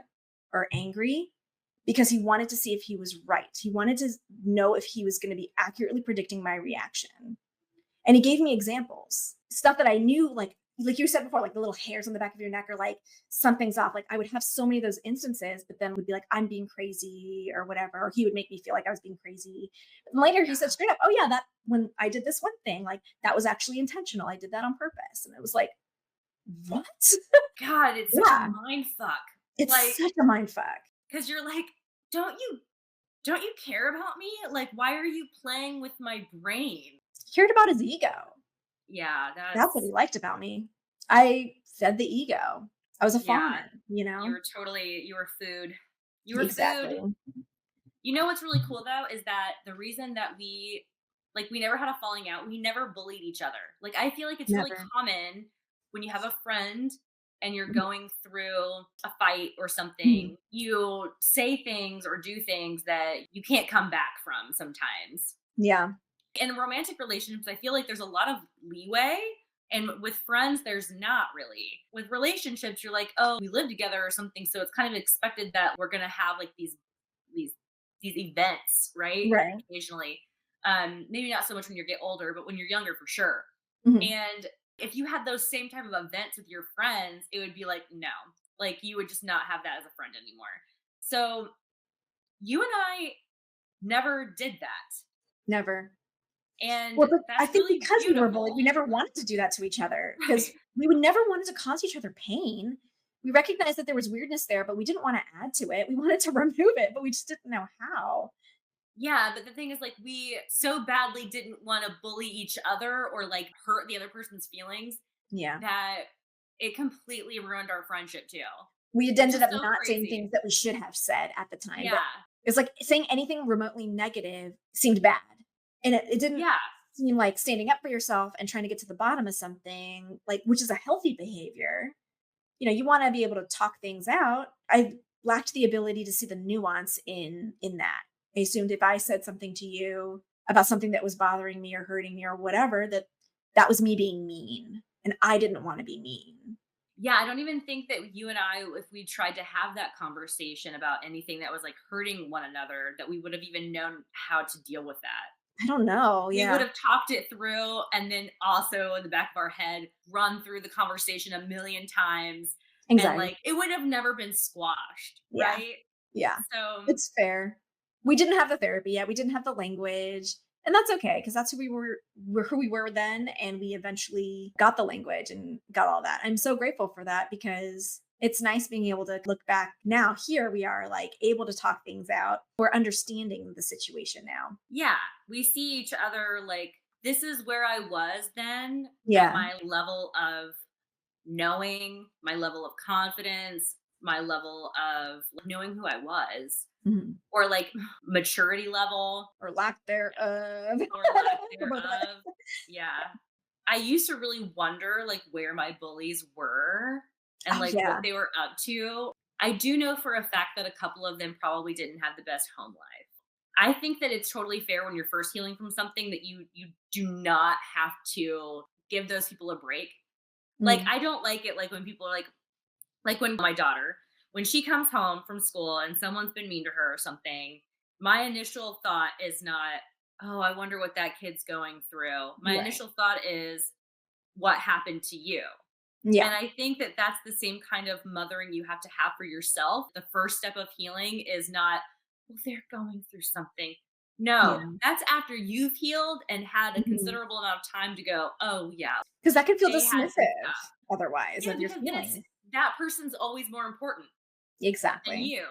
Speaker 1: or angry because he wanted to see if he was right. He wanted to know if he was going to be accurately predicting my reaction. And he gave me examples, stuff that I knew, like you said before, like the little hairs on the back of your neck, or like something's off. Like I would have so many of those instances, but then would be like, I'm being crazy or whatever. Or he would make me feel like I was being crazy. And later he said
Speaker 2: Yeah.
Speaker 1: straight up, oh yeah, that when I did this one thing, like that was actually intentional. I did that on purpose. And it was like, what?
Speaker 2: God, it's such a
Speaker 1: Yeah,
Speaker 2: mind fuck.
Speaker 1: it's
Speaker 2: Like,
Speaker 1: such a mind fuck.
Speaker 2: because you're like, don't you don't you care about me? Like, why are you playing with my brain?
Speaker 1: He cared about his ego.
Speaker 2: Yeah,
Speaker 1: That's what he
Speaker 2: that's
Speaker 1: liked about me. I fed the ego. I was a
Speaker 2: yeah.
Speaker 1: fawn, you know?
Speaker 2: You were food. You were food.
Speaker 1: Exactly.
Speaker 2: You know what's really cool though is that the reason that we never had a falling out, we never bullied each other. Like I feel like it's really
Speaker 1: Never.
Speaker 2: common when you have a friend and you're
Speaker 1: Mhm,
Speaker 2: going through a fight or
Speaker 1: mhm.
Speaker 2: something, you say things or do things that you can't come back from sometimes.
Speaker 1: Yeah,
Speaker 2: In romantic relationships, I feel like there's a lot of leeway. And with friends, there's not really. With relationships, you're like, oh, we live together or something. So it's kind of expected that we're gonna have like these these events, right?
Speaker 1: right.
Speaker 2: Occasionally. Maybe not so much when you get older, but when you're younger for sure.
Speaker 1: Mhm.
Speaker 2: And if you had those same type of events with your friends, it would be like, no. Like you would just not have that as a friend anymore. So you and I never did that.
Speaker 1: Never.
Speaker 2: And
Speaker 1: Well, but I
Speaker 2: that's
Speaker 1: think
Speaker 2: really
Speaker 1: because we were bullied, we
Speaker 2: beautiful.
Speaker 1: never wanted to do that to each other
Speaker 2: Right.
Speaker 1: because we would never wanted to cause each other pain. We recognized that there was weirdness there, but we didn't want to add to it. We wanted to remove it, but we just didn't know how.
Speaker 2: Yeah, but the thing is, like, we so badly didn't want to bully each other or like hurt the other person's feelings
Speaker 1: Yeah.
Speaker 2: that it completely ruined our friendship too,
Speaker 1: We had
Speaker 2: which
Speaker 1: ended
Speaker 2: is
Speaker 1: up
Speaker 2: so
Speaker 1: not saying
Speaker 2: crazy.
Speaker 1: things that we should have said at the time, but
Speaker 2: Yeah.
Speaker 1: it's like saying anything remotely negative seemed bad. And it didn't
Speaker 2: Yeah.
Speaker 1: seem like standing up for yourself and trying to get to the bottom of something, like, which is a healthy behavior. You want to be able to talk things out. I lacked the ability to see the nuance in that. I assumed if I said something to you about something that was bothering me or hurting me or whatever, that was me being mean, and I didn't want to be mean.
Speaker 2: Yeah, I don't even think that you and I, if we tried to have that conversation about anything that was like hurting one another, that we would have even known how to deal with that.
Speaker 1: I don't know.
Speaker 2: We would
Speaker 1: Yeah.
Speaker 2: have talked it through and then also in the back of our head run through the conversation a million times, and
Speaker 1: Anxiety.
Speaker 2: like it would have never been squashed,
Speaker 1: Yeah.
Speaker 2: right?
Speaker 1: Yeah.
Speaker 2: So
Speaker 1: It's fair. We didn't have the therapy yet. We didn't have the language. And that's okay because that's who we're who we were then. And we eventually got the language and got all that. I'm so grateful for that because it's nice being able to look back now. Here we are, like, able to talk things out. We're understanding the situation now.
Speaker 2: yeah, we see each other like this is where I was then at
Speaker 1: Yeah.
Speaker 2: my level of knowing, my level of confidence, my level of knowing who I was,
Speaker 1: Mhm.
Speaker 2: or like maturity level,
Speaker 1: Or lack thereof
Speaker 2: or lack
Speaker 1: for both of us.
Speaker 2: thereof. Yeah. I used to really wonder like where my bullies were and
Speaker 1: Oh,
Speaker 2: like what
Speaker 1: yeah.
Speaker 2: they were up to. I do know for a fact that a couple of them probably didn't have the best home life. I think that it's totally fair when you're first healing from something that you do not have to give those people a break. Like
Speaker 1: Mm.
Speaker 2: I don't like it like when people are like when my daughter, when she comes home from school and someone's been mean to her or something, my initial thought is not, "Oh, I wonder what that kid's going through." My
Speaker 1: Right.
Speaker 2: initial thought is, "What happened to you?"
Speaker 1: Yeah.
Speaker 2: And I think that that's the same kind of mothering you have to have for yourself. The first step of healing is not, "Well, they're going through something." No,
Speaker 1: Yeah.
Speaker 2: that's after you've healed and had a
Speaker 1: Mhm.
Speaker 2: considerable amount of time to go, "Oh, yeah,
Speaker 1: 'Cause that can feel
Speaker 2: they had some
Speaker 1: dismissive
Speaker 2: stuff."
Speaker 1: otherwise
Speaker 2: Yeah,
Speaker 1: of your
Speaker 2: because then it's
Speaker 1: feelings.
Speaker 2: that person's always more important than
Speaker 1: Exactly.
Speaker 2: you.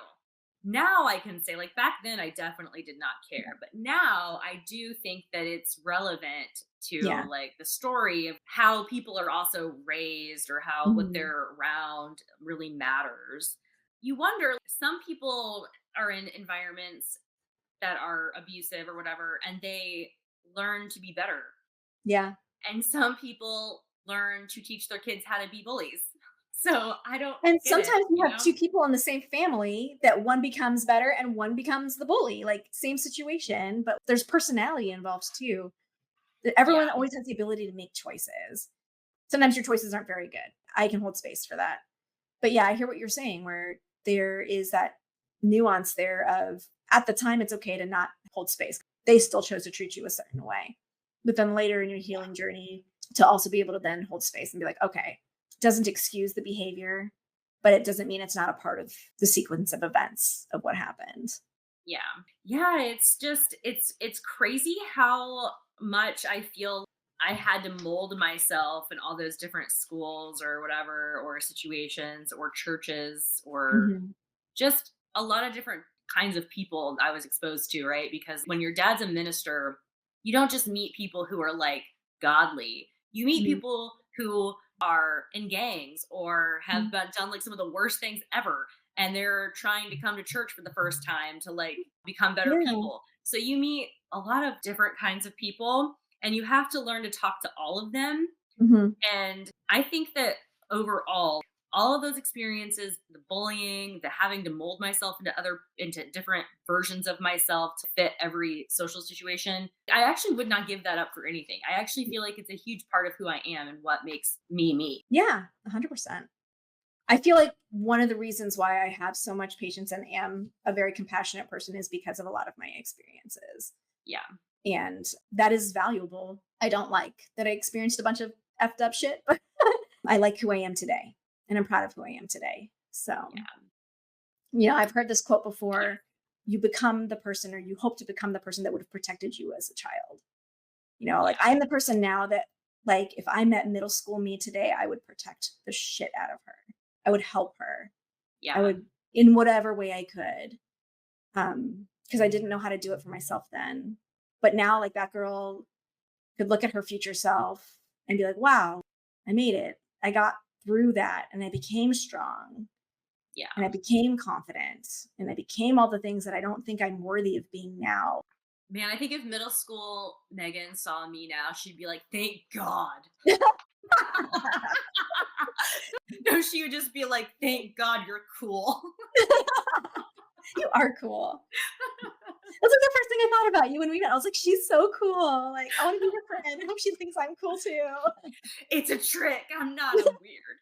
Speaker 2: Now I can say, like back then, I definitely did not
Speaker 1: Yeah.
Speaker 2: care. But now I do think that it's relevant to
Speaker 1: Yeah.
Speaker 2: like the story of how people are also raised or how what
Speaker 1: Mhm.
Speaker 2: they're around really matters. You wonder, some people are in environments that are abusive or whatever, and they learn to be better.
Speaker 1: Yeah.
Speaker 2: And some people learn to teach their kids how to be bullies. So I don't
Speaker 1: And
Speaker 2: get it,
Speaker 1: sometimes you
Speaker 2: you
Speaker 1: have
Speaker 2: know?
Speaker 1: 2 people in the same family that one becomes better and one becomes the bully, like, same situation, but there's personality involved too. That everyone
Speaker 2: Yeah.
Speaker 1: always has the ability to make choices. Sometimes your choices aren't very good. I can hold space for that. But yeah, I hear what you're saying where there is that nuance there of at the time it's okay to not hold space. They still chose to treat you a certain way. But then later in your healing journey to also be able to then hold space and be like, okay, doesn't excuse the behavior, but it doesn't mean it's not a part of the sequence of events of what happened.
Speaker 2: Yeah. Yeah, it's just it's crazy how much I feel I had to mold myself in all those different schools or whatever or situations or churches or
Speaker 1: Mhm.
Speaker 2: just a lot of different kinds of people I was exposed to, right? Because when your dad's a minister, you don't just meet people who are like godly. You meet
Speaker 1: Mhm.
Speaker 2: people who are in gangs or have
Speaker 1: Mhm.
Speaker 2: done like some of the worst things ever. And they're trying to come to church for the first time to like become better
Speaker 1: Yeah.
Speaker 2: people. So you meet a lot of different kinds of people and you have to learn to talk to all of them.
Speaker 1: Mhm.
Speaker 2: And I think that overall, all of those experiences, the bullying, the having to mold myself into different versions of myself to fit every social situation, I actually would not give that up for anything. I actually feel like it's a huge part of who I am and what makes me me.
Speaker 1: Yeah, 100%. I feel like one of the reasons why I have so much patience and am a very compassionate person is because of a lot of my experiences.
Speaker 2: Yeah.
Speaker 1: And that is valuable. I don't like that I experienced a bunch of effed up shit, but I like who I am today. And I'm proud of who I am today. So,
Speaker 2: Yeah.
Speaker 1: I've heard this quote before: you become the person, or you hope to become the person that would have protected you as a child. Like
Speaker 2: Yeah.
Speaker 1: I'm the person now that like if I met middle school me today, I would protect the shit out of her. I would help her. I
Speaker 2: Yeah.
Speaker 1: would in whatever way I could. Because I didn't know how to do it for myself then. But now like that girl could look at her future self and be like, wow, I made it. I got through that and I became strong and I
Speaker 2: Yeah.
Speaker 1: became confident and I became all the things that I don't think I'm worthy of being now.
Speaker 2: Man, I think if middle school Megan saw me now, she'd be like, "Thank God." No, she would just be like, "Thank God you're cool."
Speaker 1: You are cool. That's like the first thing I thought about you when we met. I was like, she's so cool. Like, I want to be her friend. I hope she thinks I'm cool too.
Speaker 2: It's a trick. I'm not. I'm weird.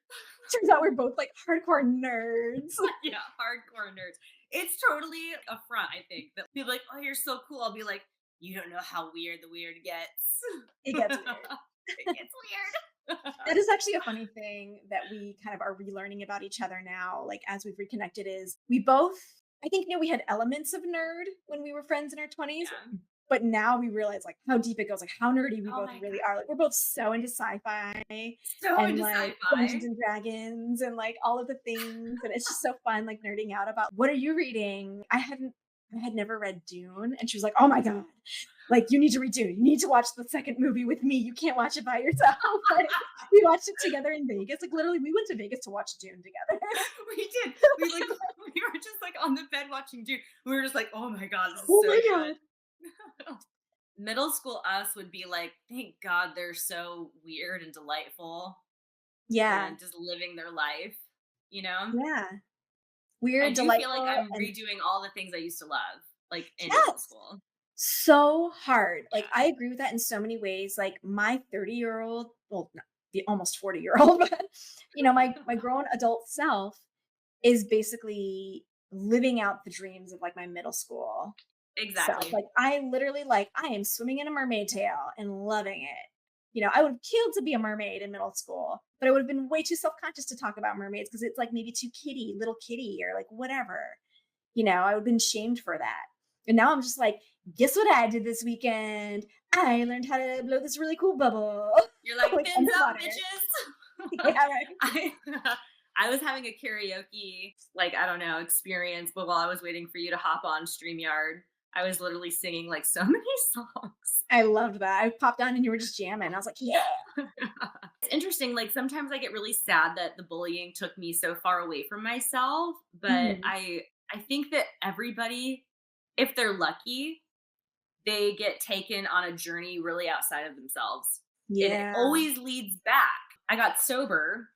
Speaker 1: Turns out we're both like hardcore nerds.
Speaker 2: Yeah, hardcore nerds. It's totally a front, I think. That people like, "Oh, you're so cool." I'll be like, "You don't know how weird the weird gets."
Speaker 1: It gets weird.
Speaker 2: It gets weird.
Speaker 1: That is actually a funny thing that we kind of are relearning about each other now, like as we've reconnected, is we both, I think, knew we had elements of nerd when we were friends in our 20s.
Speaker 2: Yeah.
Speaker 1: But now we realize like how deep it goes, like how nerdy we
Speaker 2: Oh
Speaker 1: both
Speaker 2: my
Speaker 1: really
Speaker 2: god.
Speaker 1: are. Like we're both so into sci-fi
Speaker 2: So
Speaker 1: and
Speaker 2: into
Speaker 1: like Dungeons
Speaker 2: sci-fi.
Speaker 1: and Dragons and like all of the things. And it's just so fun, like nerding out about what are you reading? I had never read Dune. And she was like, oh my God, like you need to read Dune. You need to watch the second movie with me. You can't watch it by yourself. Like, we watched it together in Vegas. Like literally, we went to Vegas to watch Dune together.
Speaker 2: We did. We like we were just like on the bed watching Dude. We were just like, "Oh my god, this is
Speaker 1: Oh
Speaker 2: so
Speaker 1: my
Speaker 2: good."
Speaker 1: God.
Speaker 2: Middle school us would be like, "Thank God they're so weird and delightful
Speaker 1: Yeah.
Speaker 2: and just living their life." You know?
Speaker 1: Yeah.
Speaker 2: I
Speaker 1: Weird,
Speaker 2: do feel like
Speaker 1: delightful,
Speaker 2: I'm
Speaker 1: and
Speaker 2: redoing all the things I used to love, like in middle
Speaker 1: yes.
Speaker 2: school.
Speaker 1: So hard. Like,
Speaker 2: Yeah.
Speaker 1: I agree with that in so many ways. Like, my 30-year-old, well, no, the almost 40-year-old, but, my grown adult self is basically living out the dreams of, like, my middle school self.
Speaker 2: Exactly.
Speaker 1: Like, I literally, like, I am swimming in a mermaid tail and loving it. I would have killed to be a mermaid in middle school, but I would have been way too self-conscious to talk about mermaids because it's, like, maybe too kitty, little kitty, or, like, whatever. I would have been shamed for that. And now I'm just like, guess what I did this weekend? I learned how to blow this really cool bubble,
Speaker 2: You're like,
Speaker 1: like
Speaker 2: "Fins up,
Speaker 1: underwater.
Speaker 2: bitches."
Speaker 1: Yeah, right.
Speaker 2: I I was having a karaoke, like, I don't know, experience, but while I was waiting for you to hop on StreamYard, I was literally singing, like, so many songs.
Speaker 1: I loved that. I popped on and you were just jamming. I was like, yeah.
Speaker 2: It's interesting, like, sometimes I get really sad that the bullying took me so far away from myself, but
Speaker 1: Mhm.
Speaker 2: I think that everybody, if they're lucky, they get taken on a journey really outside of themselves, and it
Speaker 1: Yeah.
Speaker 2: always leads back. I got sober.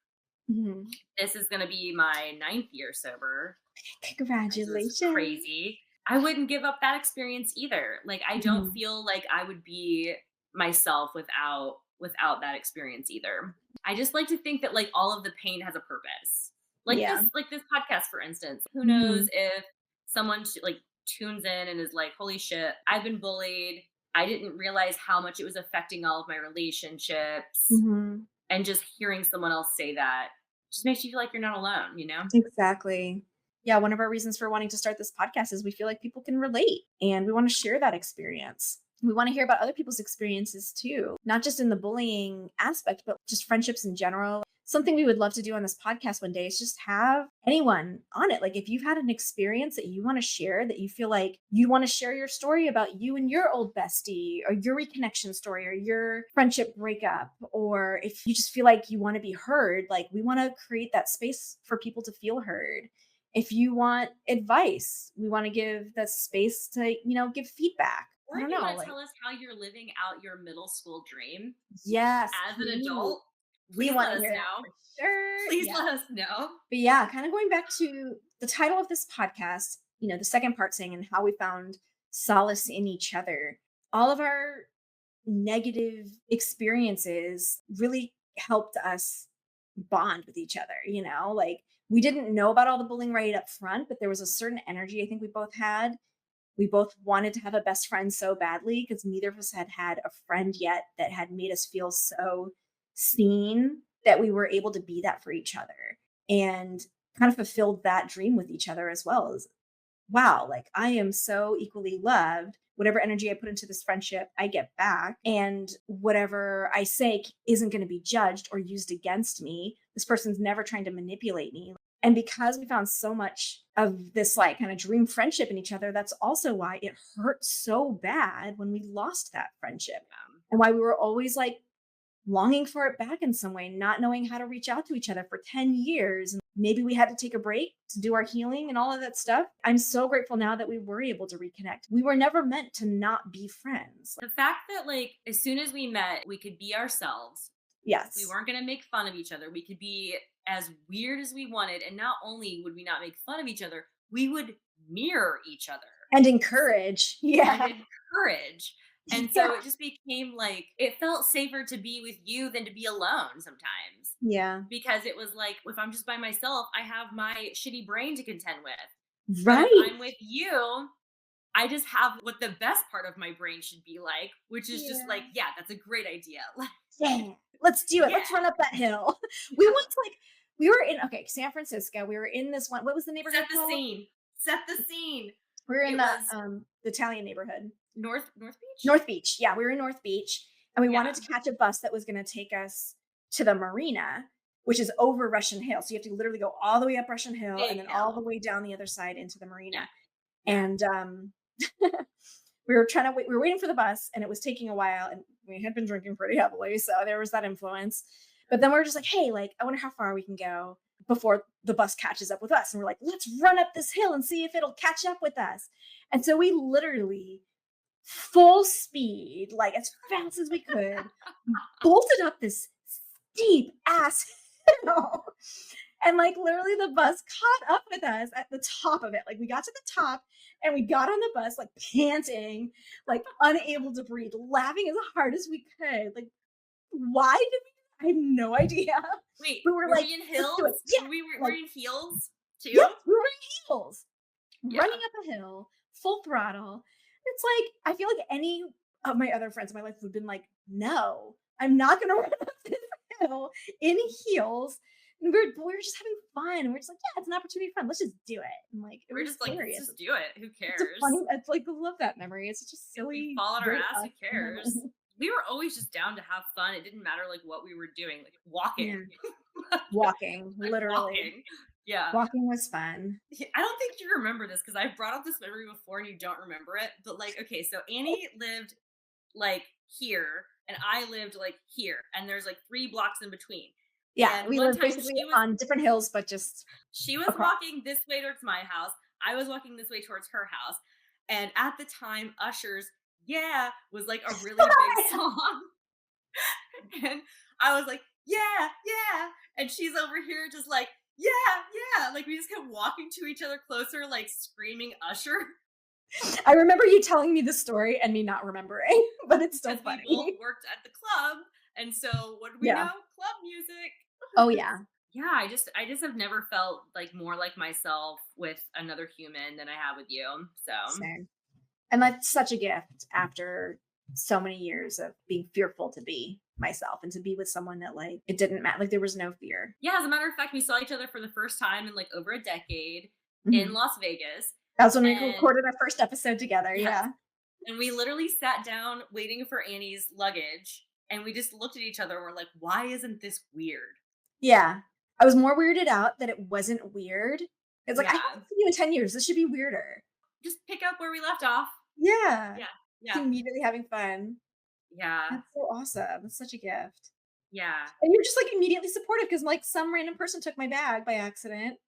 Speaker 1: Mhm.
Speaker 2: This is gonna be my 9th year sober. This is
Speaker 1: Congratulations.
Speaker 2: crazy. I wouldn't give up that experience either. Like, I don't
Speaker 1: Mhm.
Speaker 2: feel like I would be myself without that experience either. I just like to think that, like, all of the pain has a purpose.
Speaker 1: Yeah.
Speaker 2: Like this podcast, for instance. Who knows
Speaker 1: Mhm.
Speaker 2: if someone like tunes in and is like, "Holy shit, I've been bullied. I didn't realize how much it was affecting all of my relationships."
Speaker 1: Mhm.
Speaker 2: And just hearing someone else say that just makes you feel like you're not alone, you know?
Speaker 1: Exactly. Yeah, one of our reasons for wanting to start this podcast is we feel like people can relate and we want to share that experience. We want to hear about other people's experiences too, not just in the bullying aspect, but just friendships in general. Something we would love to do on this podcast one day is just have anyone on it. Like if you've had an experience that you want to share, that you feel like you want to share your story about you and your old bestie, or your reconnection story, or your friendship breakup, or if you just feel like you want to be heard, like we want to create that space for people to feel heard. If you want advice, we want to give the space to, give feedback.
Speaker 2: Or
Speaker 1: I
Speaker 2: if
Speaker 1: don't
Speaker 2: you
Speaker 1: know,
Speaker 2: wanna
Speaker 1: like,
Speaker 2: tell us how you're living out your middle school dream
Speaker 1: yes,
Speaker 2: as an
Speaker 1: please.
Speaker 2: adult,
Speaker 1: We
Speaker 2: please
Speaker 1: want
Speaker 2: let
Speaker 1: to
Speaker 2: us
Speaker 1: hear that
Speaker 2: know.
Speaker 1: for sure.
Speaker 2: Please
Speaker 1: Yeah.
Speaker 2: let us know.
Speaker 1: But yeah, kind of going back to the title of this podcast, the second part saying and how we found solace in each other. All of our negative experiences really helped us bond with each other, like we didn't know about all the bullying right up front, but there was a certain energy I think we both had. We both wanted to have a best friend so badly because neither of us had had a friend yet that had made us feel so seen that we were able to be that for each other and kind of fulfilled that dream with each other as well as wow, like I am so equally loved whatever energy I put into this friendship, I get back. And whatever I say isn't going to be judged or used against me. This person's never trying to manipulate me. And because we found so much of this like kind of dream friendship in each other, that's also why it hurt so bad when we lost that friendship, and why we were always like longing for it back in some way, not knowing how to reach out to each other for 10 years. And maybe we had to take a break to do our healing and all of that stuff. I'm so grateful now that we were able to reconnect. We were never meant to not be friends.
Speaker 2: The fact that, like, as soon as we met, we could be ourselves. We
Speaker 1: Yes.
Speaker 2: weren't going to make fun of each other. We could be as weird as we wanted. And not only would we not make fun of each other, we would mirror each other
Speaker 1: And encourage.
Speaker 2: and
Speaker 1: Yeah.
Speaker 2: encourage. And so
Speaker 1: Yeah.
Speaker 2: it just became like, it felt safer to be with you than to be alone sometimes.
Speaker 1: Yeah.
Speaker 2: Because it was like, if I'm just by myself, I have my shitty brain to contend with. But if
Speaker 1: Right.
Speaker 2: I'm with you, I just have what the best part of my brain should be like, which is just like,
Speaker 1: Yeah.
Speaker 2: yeah, that's a great idea.
Speaker 1: Yeah. Let's do it.
Speaker 2: Yeah.
Speaker 1: Let's run up that hill. We went to like, we were in, okay, San Francisco. We were in this one. What was the neighborhood
Speaker 2: Set the
Speaker 1: called?
Speaker 2: scene. Set the scene.
Speaker 1: We were in
Speaker 2: It was
Speaker 1: the Italian neighborhood.
Speaker 2: North Beach?
Speaker 1: North Beach. Yeah, we were in North Beach, and we wanted
Speaker 2: Yeah.
Speaker 1: to catch a bus that was going to take us to the marina, which is over Russian Hill. So you have to literally go all the way up Russian Hill and
Speaker 2: Big
Speaker 1: then all the
Speaker 2: hill.
Speaker 1: way down the other side into the marina.
Speaker 2: Yeah. Yeah.
Speaker 1: And we were trying to wait. We were waiting for the bus, and it was taking a while. And we had been drinking pretty heavily, so there was that influence. But then we are just like, hey, like, I wonder how far we can go before the bus catches up with us. And we're like, let's run up this hill and see if it'll catch up with us. And so we literally full speed, like as fast as we could, bolted up this steep ass hill. And like literally the bus caught up with us at the top of it. Like we got to the top and we got on the bus, like panting, like unable to breathe, laughing as hard as we could. Like, why did we? I have no idea.
Speaker 2: Wait,
Speaker 1: We were
Speaker 2: were
Speaker 1: like,
Speaker 2: we in
Speaker 1: let's do it.
Speaker 2: heels?
Speaker 1: Yeah.
Speaker 2: Were
Speaker 1: Like,
Speaker 2: we in heels too?
Speaker 1: yep, we were in heels,
Speaker 2: Yeah.
Speaker 1: running up a hill, full throttle. It's like, I feel like any of my other friends in my life would have been like, no, I'm not going to run up this hill in heels. And we were just having fun. And we're just like, yeah, it's an opportunity for fun. Let's just do it. And like, it
Speaker 2: We're
Speaker 1: was
Speaker 2: just like, let's
Speaker 1: hilarious.
Speaker 2: just do it. Who
Speaker 1: It's a
Speaker 2: cares?
Speaker 1: funny, it's like, I love that memory. It's such a
Speaker 2: If we
Speaker 1: silly,
Speaker 2: fall on our
Speaker 1: great
Speaker 2: ass, who
Speaker 1: us
Speaker 2: cares?
Speaker 1: memory.
Speaker 2: We were always just down to have fun. It didn't matter like what we were doing, like
Speaker 1: Yeah.
Speaker 2: walking.
Speaker 1: Walking,
Speaker 2: Like
Speaker 1: literally.
Speaker 2: walking. Yeah.
Speaker 1: Walking was fun.
Speaker 2: I don't think you remember this because I've brought up this memory before and you don't remember it. But like, okay, so Annie lived like here and I lived like here, and there's like 3 blocks in between.
Speaker 1: Yeah,
Speaker 2: And
Speaker 1: we
Speaker 2: one
Speaker 1: lived
Speaker 2: time
Speaker 1: basically on different hills, but just
Speaker 2: she was
Speaker 1: across.
Speaker 2: walking this way towards my house. I was walking this way towards her house. And at the time, Usher's "Yeah" was like a really big song. And I was like, "Yeah, yeah." And she's over here just like, "Yeah, yeah." Like we just kept walking to each other closer, like screaming Usher.
Speaker 1: I remember you telling me the story and me not remembering, but it's still
Speaker 2: Because we
Speaker 1: funny.
Speaker 2: both worked at the club. And so what do we
Speaker 1: Yeah.
Speaker 2: know? Club music.
Speaker 1: Oh yeah.
Speaker 2: Yeah, I just have never felt like more like myself with another human than I have with you. So
Speaker 1: Same. And that's such a gift after so many years of being fearful to be myself and to be with someone that like it didn't matter. Like there was no fear.
Speaker 2: yeah, as a matter of fact, we saw each other for the first time in like over a decade in
Speaker 1: Mhm.
Speaker 2: Las Vegas.
Speaker 1: That was when we
Speaker 2: And
Speaker 1: recorded our first episode together.
Speaker 2: yes,
Speaker 1: Yeah.
Speaker 2: and we literally sat down waiting for Annie's luggage and we just looked at each other and we're like, why isn't this weird?
Speaker 1: Yeah. I was more weirded out that it wasn't weird. It's like, I
Speaker 2: Yeah.
Speaker 1: haven't seen you in 10 years. This should be weirder.
Speaker 2: Just pick up where we left off.
Speaker 1: Yeah.
Speaker 2: Yeah.
Speaker 1: Just
Speaker 2: Yeah.
Speaker 1: immediately having fun.
Speaker 2: Yeah.
Speaker 1: That's so awesome. That's such a gift.
Speaker 2: Yeah.
Speaker 1: And you're just like immediately supportive because like some random person took my bag by accident.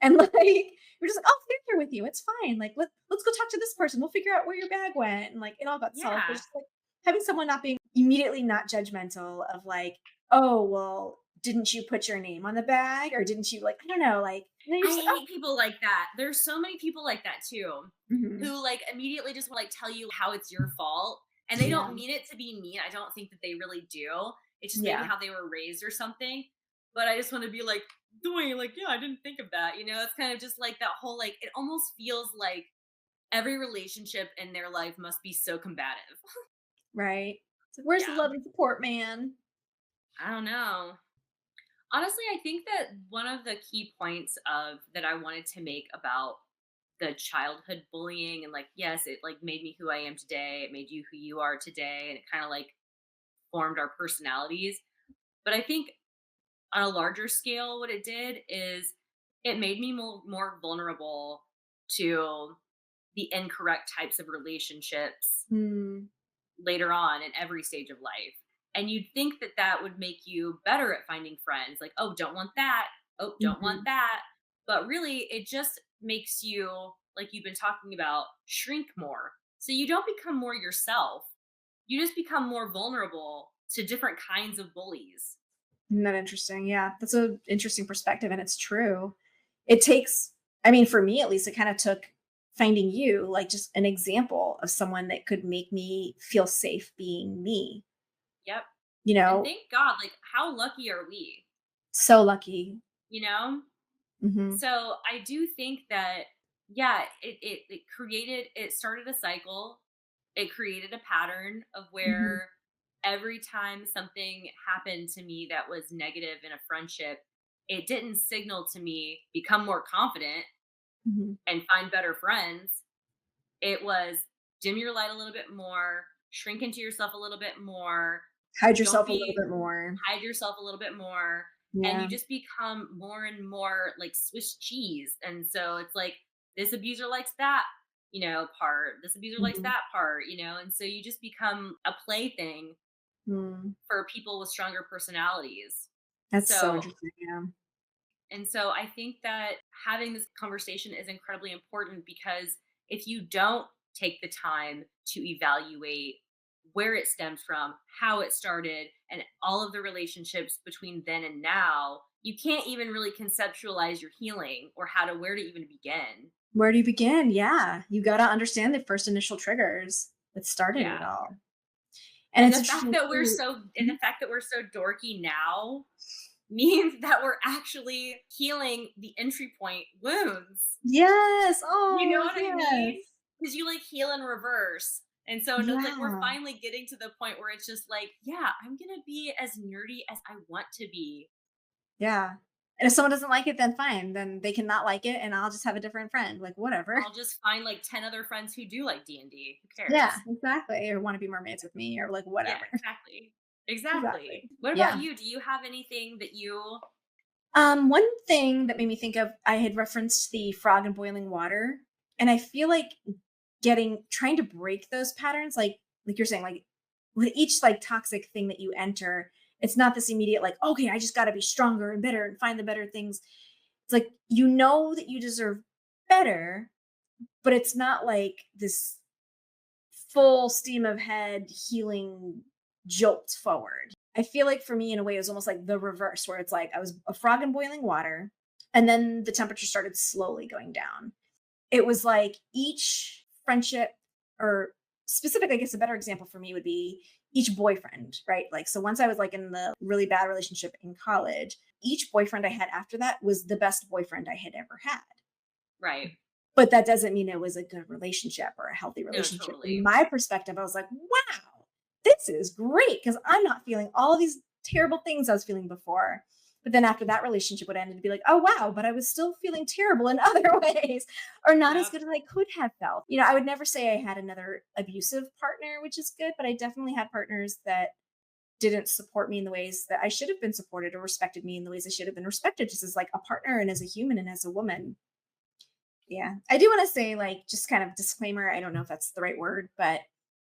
Speaker 1: And like you're just like, I'll stay here with you. It's fine. Like let's go talk to this person. We'll figure out where your bag went. And like it all got solved. But
Speaker 2: Yeah.
Speaker 1: just like having someone not being immediately not judgmental of like, oh well, didn't you put your name on the bag? Or didn't you like, I don't know, like you're just
Speaker 2: I
Speaker 1: like, oh
Speaker 2: hate people like that. There's so many people like that too,
Speaker 1: mhm.
Speaker 2: who like immediately just want to like tell you how it's your fault. And they
Speaker 1: Yeah.
Speaker 2: don't mean it to be mean. I don't think that they really do. It's just maybe
Speaker 1: Yeah.
Speaker 2: how they were raised or something. But I just want to be like, doing like, yeah, I didn't think of that. You know, it's kind of just like that whole like it almost feels like every relationship in their life must be so combative.
Speaker 1: Right. So where's the
Speaker 2: Yeah.
Speaker 1: love and support, man?
Speaker 2: I don't know. Honestly, I think that one of the key points of that I wanted to make about the childhood bullying, and like, yes, it like made me who I am today. It made you who you are today, and it kind of like formed our personalities. But I think on a larger scale, what it did is it made me more vulnerable to the incorrect types of relationships
Speaker 1: Mm,
Speaker 2: later on in every stage of life. And you'd think that that would make you better at finding friends. Like, oh, don't want that. Oh, don't want
Speaker 1: mhm.
Speaker 2: that. But really, it just makes you, like you've been talking about, shrink more. So you don't become more yourself. You just become more vulnerable to different kinds of bullies.
Speaker 1: Isn't that interesting? Yeah, that's an interesting perspective, and it's true. It takes, I mean, for me at least, it kind of took finding you, like just an example of someone that could make me feel safe being me.
Speaker 2: Yep.
Speaker 1: You
Speaker 2: And
Speaker 1: know,
Speaker 2: thank God, like, how lucky are we?
Speaker 1: so lucky.
Speaker 2: You know?
Speaker 1: Hmm.
Speaker 2: So I do think that, yeah, it started a cycle. It created a pattern of
Speaker 1: Hmm.
Speaker 2: where every time something happened to me that was negative in a friendship, it didn't signal to me become more confident
Speaker 1: Hmm.
Speaker 2: and find better friends. It was dim your light a little bit more, shrink into yourself a little bit more,
Speaker 1: Hide
Speaker 2: don't
Speaker 1: yourself a little
Speaker 2: be
Speaker 1: bit more.
Speaker 2: hide yourself a little bit more, and you
Speaker 1: Yeah.
Speaker 2: just become more and more like Swiss cheese. And so it's like this abuser likes that, part. This abuser likes
Speaker 1: Hmm.
Speaker 2: that part, and so you just become a plaything
Speaker 1: Mm.
Speaker 2: for people with stronger personalities.
Speaker 1: That's so
Speaker 2: So
Speaker 1: interesting. Yeah.
Speaker 2: and so I think that having this conversation is incredibly important because if you don't take the time to evaluate where it stems from, how it started, and all of the relationships between then and now, you can't even really conceptualize your healing or where to even begin.
Speaker 1: Where do you begin? Yeah, you got to understand the first initial triggers that started
Speaker 2: Yeah.
Speaker 1: it all. And
Speaker 2: And
Speaker 1: it's
Speaker 2: the fact
Speaker 1: interesting
Speaker 2: that
Speaker 1: too. Mhm.
Speaker 2: we're so dorky now means that we're actually healing the entry point wounds.
Speaker 1: Yes.
Speaker 2: You know
Speaker 1: Oh,
Speaker 2: what I mean?
Speaker 1: yes.
Speaker 2: Because you, like, heal in reverse. And so it's like we're
Speaker 1: Yeah.
Speaker 2: finally getting to the point where it's just like, yeah, I'm gonna be as nerdy as I want to be.
Speaker 1: Yeah. And if someone doesn't like it, then fine. Then they can not like it, and I'll just have a different friend. Like, whatever.
Speaker 2: I'll just find like 10 other friends who do like D&D. Who
Speaker 1: Yeah,
Speaker 2: cares?
Speaker 1: exactly. Or want to be mermaids with me, or like
Speaker 2: Yeah,
Speaker 1: whatever.
Speaker 2: exactly.
Speaker 1: Exactly.
Speaker 2: Exactly. What about
Speaker 1: Yeah.
Speaker 2: you? Do you have anything that you
Speaker 1: One thing that made me think of, I had referenced the frog in boiling water, and I feel like trying to break those patterns, like you're saying, like with each like toxic thing that you enter, it's not this immediate like, okay, I just got to be stronger and better and find the better things. It's like you know that you deserve better, but it's not like this full steam of head healing jolt forward. I feel like for me, in a way, it was almost like the reverse, where it's like I was a frog in boiling water, and then the temperature started slowly going down. It was like each friendship, or specific, I guess a better example for me would be each boyfriend, right? Like, so once I was like in the really bad relationship in college, each boyfriend I had after that was the best boyfriend I had ever had.
Speaker 2: right?
Speaker 1: But that doesn't mean it was a good relationship or a healthy
Speaker 2: No,
Speaker 1: relationship. From
Speaker 2: totally.
Speaker 1: my perspective, I was like, wow, this is great because I'm not feeling all these terrible things I was feeling before. But then after that relationship would end, it'd be like, oh, wow, but I was still feeling terrible in other ways or not as
Speaker 2: Yep.
Speaker 1: good as I could have felt. I would never say I had another abusive partner, which is good, but I definitely had partners that didn't support me in the ways that I should have been supported, or respected me in the ways I should have been respected, just as like a partner and as a human and as a woman. Yeah. I do want to say, like, just kind of disclaimer. I don't know if that's the right word, but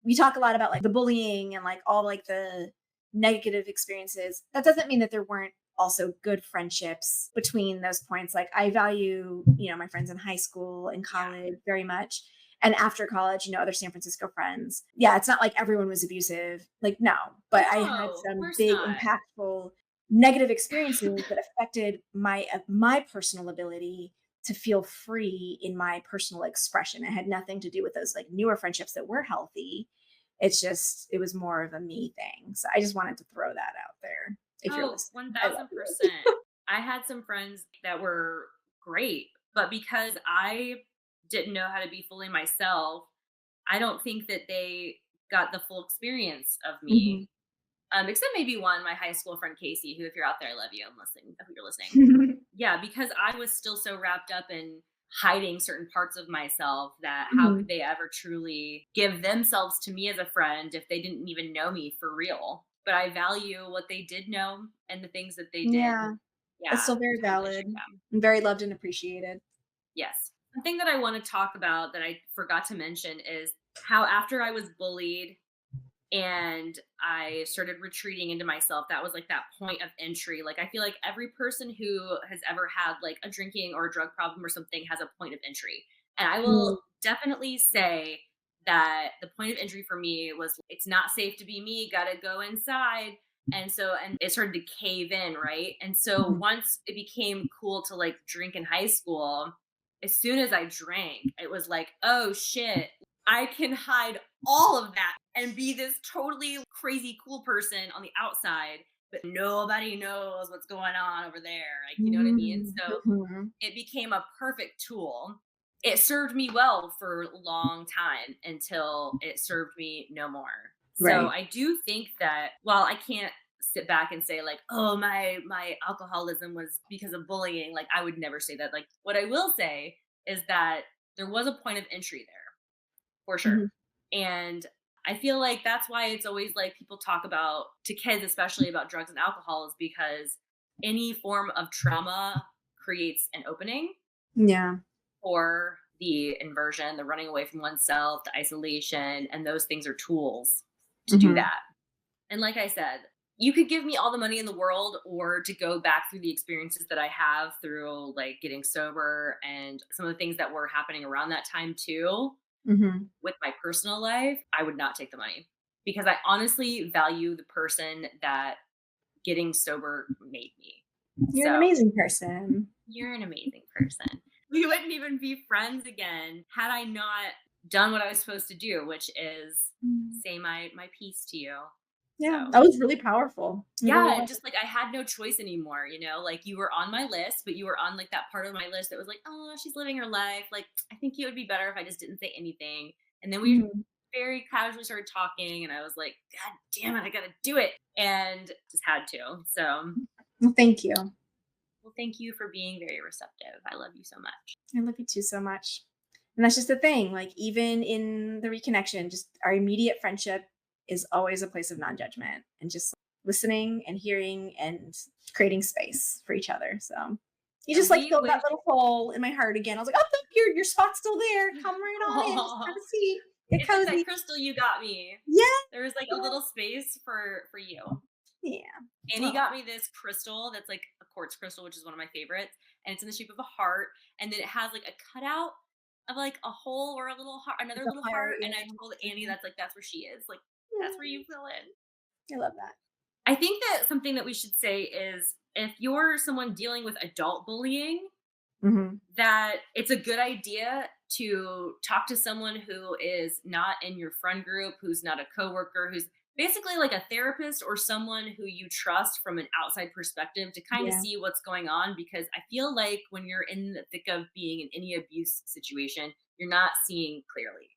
Speaker 1: we talk a lot about like the bullying and like all like the negative experiences. That doesn't mean that there weren't also good friendships between those points. Like, I value, my friends in high school and
Speaker 2: Yeah.
Speaker 1: college very much. And after college, other San Francisco friends. Yeah. It's not like everyone was abusive. Like, no, but I had
Speaker 2: No, of
Speaker 1: some
Speaker 2: course
Speaker 1: big,
Speaker 2: not.
Speaker 1: impactful negative experiences that affected my personal ability to feel free in my personal expression. It had nothing to do with those like newer friendships that were healthy. It was more of a me thing. So I just wanted to throw that out there. If you're
Speaker 2: Oh,
Speaker 1: listening, I love you.
Speaker 2: 1000%. I had some friends that were great, but because I didn't know how to be fully myself, I don't think that they got the full experience of me. Except maybe one, my high school friend Casey, who, if you're out there, I love you. I'm listening. I hope you're listening.
Speaker 1: Mhm.
Speaker 2: Yeah, because I was still so wrapped up in hiding certain parts of myself, that how could
Speaker 1: Mhm.
Speaker 2: they ever truly give themselves to me as a friend if they didn't even know me for real? But I value what they did know and the things that they did.
Speaker 1: Yeah, that's
Speaker 2: Yeah,
Speaker 1: still very
Speaker 2: totally
Speaker 1: valid.
Speaker 2: share them.
Speaker 1: And very loved and appreciated.
Speaker 2: Yes. Something that I want to talk about that I forgot to mention is how after I was bullied and I started retreating into myself, that was like that point of entry. Like I feel like every person who has ever had like a drinking or a drug problem or something has a point of entry. And I will
Speaker 1: Mm,
Speaker 2: definitely say that the point of entry for me was it's not safe to be me, gotta go inside. And it started to cave in, right? And so
Speaker 1: mhm.
Speaker 2: once it became cool to like drink in high school, as soon as I drank, it was like, oh shit, I can hide all of that and be this totally crazy cool person on the outside, but nobody knows what's going on over there. Like, you know what I mean?
Speaker 1: Mm,
Speaker 2: So
Speaker 1: mhm.
Speaker 2: it became a perfect tool. It served me well for a long time until it served me no more. So
Speaker 1: Right.
Speaker 2: I do think that while I can't sit back and say like, oh, my alcoholism was because of bullying, like I would never say that. Like what I will say is that there was a point of entry there for sure.
Speaker 1: Mhm.
Speaker 2: And I feel like that's why it's always like people talk about to kids, especially about drugs and alcohol, is because any form of trauma creates an opening
Speaker 1: Yeah.
Speaker 2: for the inversion, the running away from oneself, the isolation, and those things are tools to do
Speaker 1: Mhm.
Speaker 2: that. And like I said, you could give me all the money in the world or to go back through the experiences that I have through like getting sober and some of the things that were happening around that time too
Speaker 1: Mhm.
Speaker 2: with my personal life, I would not take the money because I honestly value the person that getting sober made me.
Speaker 1: You're an
Speaker 2: So,
Speaker 1: amazing person.
Speaker 2: you're an amazing person. We wouldn't even be friends again had I not done what I was supposed to do, which is
Speaker 1: Mm.
Speaker 2: say my piece to you.
Speaker 1: Yeah,
Speaker 2: So,
Speaker 1: that was really powerful. It really
Speaker 2: yeah,
Speaker 1: was.
Speaker 2: just like I had no choice anymore, you know? Like you were on my list, but you were on like that part of my list that was like, "Oh, she's living her life. Like I think it would be better if I just didn't say anything." And then we
Speaker 1: Mhm.
Speaker 2: very casually started talking and I was like, "God damn it, I got to do it." And just had to. So,
Speaker 1: Well, thank you.
Speaker 2: well, thank you for being very receptive. I love you so much.
Speaker 1: I love you too so much. And that's just the thing. Like, even in the reconnection, just our immediate friendship is always a place of non judgment and just listening and hearing and creating space for each other. So you
Speaker 2: And
Speaker 1: just like
Speaker 2: we
Speaker 1: filled that
Speaker 2: wish
Speaker 1: little hole in my heart again. I was like, oh, look, your spot's still there. Come right on in. Just have a seat. Get
Speaker 2: it's like that
Speaker 1: cozy.
Speaker 2: crystal you got me.
Speaker 1: Yeah.
Speaker 2: There was like a little space for you.
Speaker 1: Yeah.
Speaker 2: Annie got
Speaker 1: Oh,
Speaker 2: me this crystal that's like a quartz crystal, which is one of my favorites, and it's in the shape of a heart, and then it has like a cutout of like a hole or a little heart,
Speaker 1: it's
Speaker 2: another
Speaker 1: a
Speaker 2: little
Speaker 1: heart.
Speaker 2: heart. And I told Annie
Speaker 1: Yeah.
Speaker 2: that's where she is. Like that's where you fill in.
Speaker 1: I love that.
Speaker 2: I think that something that we should say is if you're someone dealing with adult bullying,
Speaker 1: Hmm.
Speaker 2: that it's a good idea to talk to someone who is not in your friend group, who's not a coworker, who's basically like a therapist or someone who you trust from an outside perspective to kind of
Speaker 1: Yeah.
Speaker 2: see what's going on. Because I feel like when you're in the thick of being in any abuse situation, you're not seeing clearly.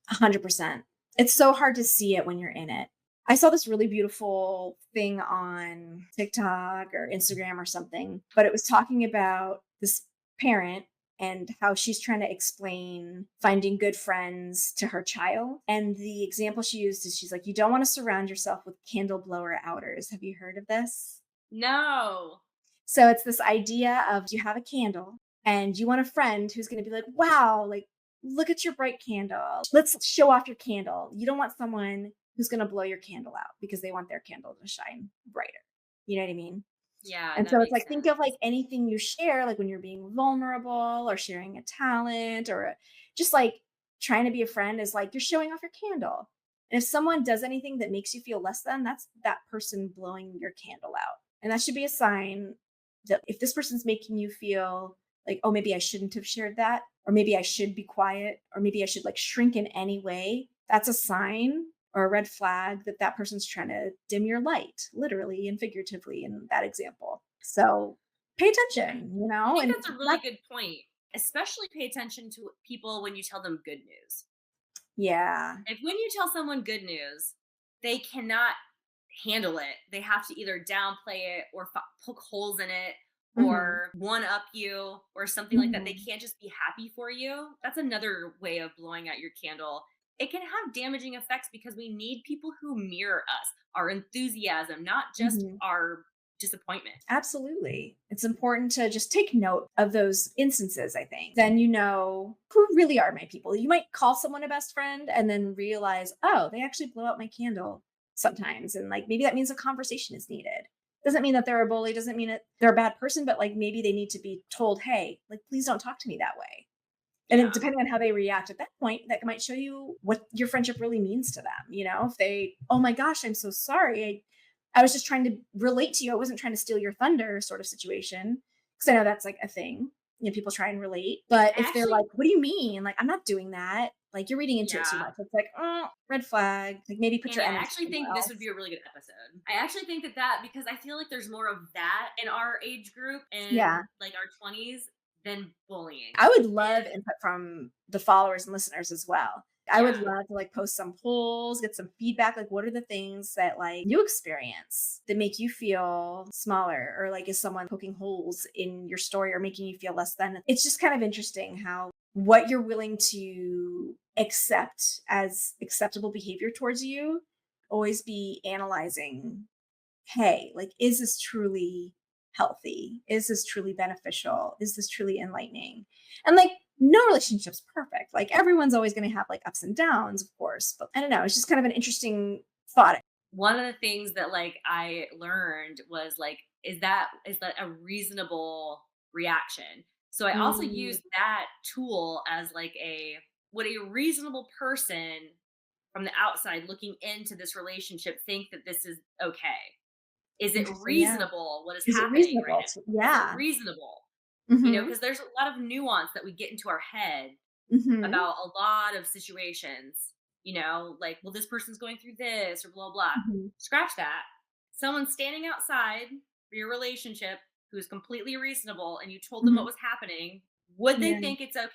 Speaker 1: 100%. It's so hard to see it when you're in it. I saw this really beautiful thing on TikTok or Instagram or something, but it was talking about this parent and how she's trying to explain finding good friends to her child. And the example she used is she's like, you don't want to surround yourself with candle blower outers. Have you heard of this?
Speaker 2: No.
Speaker 1: So it's this idea of you have a candle and you want a friend who's going to be like, wow, like, look at your bright candle. Let's show off your candle. You don't want someone who's going to blow your candle out because they want their candle to shine brighter. You know what I mean?
Speaker 2: Yeah,
Speaker 1: And
Speaker 2: that
Speaker 1: so it's
Speaker 2: makes
Speaker 1: like, think
Speaker 2: sense.
Speaker 1: of like anything you share, like when you're being vulnerable or sharing a talent or just like trying to be a friend is like you're showing off your candle. And if someone does anything that makes you feel less than, that's that person blowing your candle out. And that should be a sign that if this person's making you feel like, oh, maybe I shouldn't have shared that, or maybe I should be quiet, or maybe I should like shrink in any way, that's a sign or a red flag that that person's trying to dim your light, literally and figuratively in that example. So pay attention,
Speaker 2: I think
Speaker 1: and
Speaker 2: that's a really
Speaker 1: that,
Speaker 2: good point. Especially pay attention to people when you tell them good news.
Speaker 1: yeah,
Speaker 2: If when you tell someone good news, they cannot handle it, they have to either downplay it or poke holes in it
Speaker 1: Mhm.
Speaker 2: or one up you or something like that. They
Speaker 1: Mhm.
Speaker 2: can't just be happy for you. That's another way of blowing out your candle. It can have damaging effects because we need people who mirror us, our enthusiasm, not just
Speaker 1: Mhm.
Speaker 2: our disappointment.
Speaker 1: Absolutely. It's important to just take note of those instances, I think. Then you know who really are my people. You might call someone a best friend and then realize, oh, they actually blow out my candle sometimes. And like maybe that means a conversation is needed. Doesn't mean that they're a bully, doesn't mean that they're a bad person, but like maybe they need to be told, hey, like please don't talk to me that way. And then
Speaker 2: Yeah.
Speaker 1: depending on how they react at that point, that might show you what your friendship really means to them. You know, if they, oh my gosh, I'm so sorry. I was just trying to relate to you. I wasn't trying to steal your thunder sort of situation. Cause I know that's like a thing. You know, people try and relate. But
Speaker 2: I
Speaker 1: if they're
Speaker 2: actually,
Speaker 1: like, what do you mean? Like, I'm not doing that. Like you're reading into it too
Speaker 2: yeah.
Speaker 1: much. It's like, oh, red flag. Like maybe put
Speaker 2: Annie,
Speaker 1: your
Speaker 2: I
Speaker 1: energy
Speaker 2: actually
Speaker 1: somewhere
Speaker 2: think this would
Speaker 1: else.
Speaker 2: be a really good episode. I actually think that because I feel like there's more of that in our age group in
Speaker 1: Yeah.
Speaker 2: like our 20s than bullying.
Speaker 1: I would love
Speaker 2: And
Speaker 1: input from the followers and listeners as well. I would
Speaker 2: yeah,
Speaker 1: love to like post some polls, get some feedback. Like, what are the things that like you experience that make you feel smaller, or like is someone poking holes in your story or making you feel less than? It's just kind of interesting how what you're willing to accept as acceptable behavior towards you, always be analyzing, hey, like, is this truly healthy? Is this truly beneficial? Is this truly enlightening? And like, no relationship's perfect. Like, everyone's always going to have like ups and downs, of course. But I don't know. It's just kind of an interesting thought.
Speaker 2: one of the things that like I learned was like, is that a reasonable reaction? So I also
Speaker 1: Mm,
Speaker 2: used that tool as like a would a reasonable person from the outside looking into this relationship think that this is okay? Is it
Speaker 1: interesting. Yeah.
Speaker 2: reasonable what is
Speaker 1: Is it
Speaker 2: happening right
Speaker 1: reasonable to?
Speaker 2: now? Is it
Speaker 1: Yeah.
Speaker 2: reasonable?
Speaker 1: Mm-hmm.
Speaker 2: Because there's a lot of nuance that we get into our head
Speaker 1: Mm-hmm.
Speaker 2: about a lot of situations, like, well, this person's going through this or blah, blah.
Speaker 1: Mm-hmm.
Speaker 2: Scratch that. Someone standing outside for your relationship who's completely reasonable and you told them
Speaker 1: Mm-hmm.
Speaker 2: what was happening, would they
Speaker 1: Yeah.
Speaker 2: think it's okay?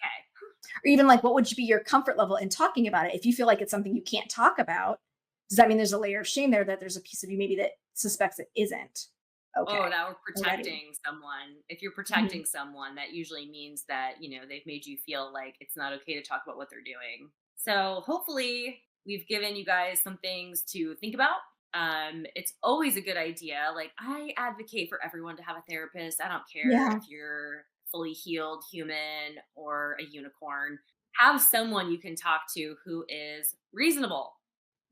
Speaker 1: Or even like, what would be your comfort level in talking about it? If you feel like it's something you can't talk about, does that mean there's a layer of shame there, that there's a piece of you maybe that suspects it isn't
Speaker 2: Oh,
Speaker 1: okay
Speaker 2: that we're
Speaker 1: already?
Speaker 2: protecting someone. If you're
Speaker 1: Mhm.
Speaker 2: protecting someone, that usually means that, they've made you feel like it's not okay to talk about what they're doing. So hopefully we've given you guys some things to think about. It's always a good idea. Like I advocate for everyone to have a therapist. I don't care
Speaker 1: Yeah.
Speaker 2: if you're fully healed human or a unicorn. Have someone you can talk to who is reasonable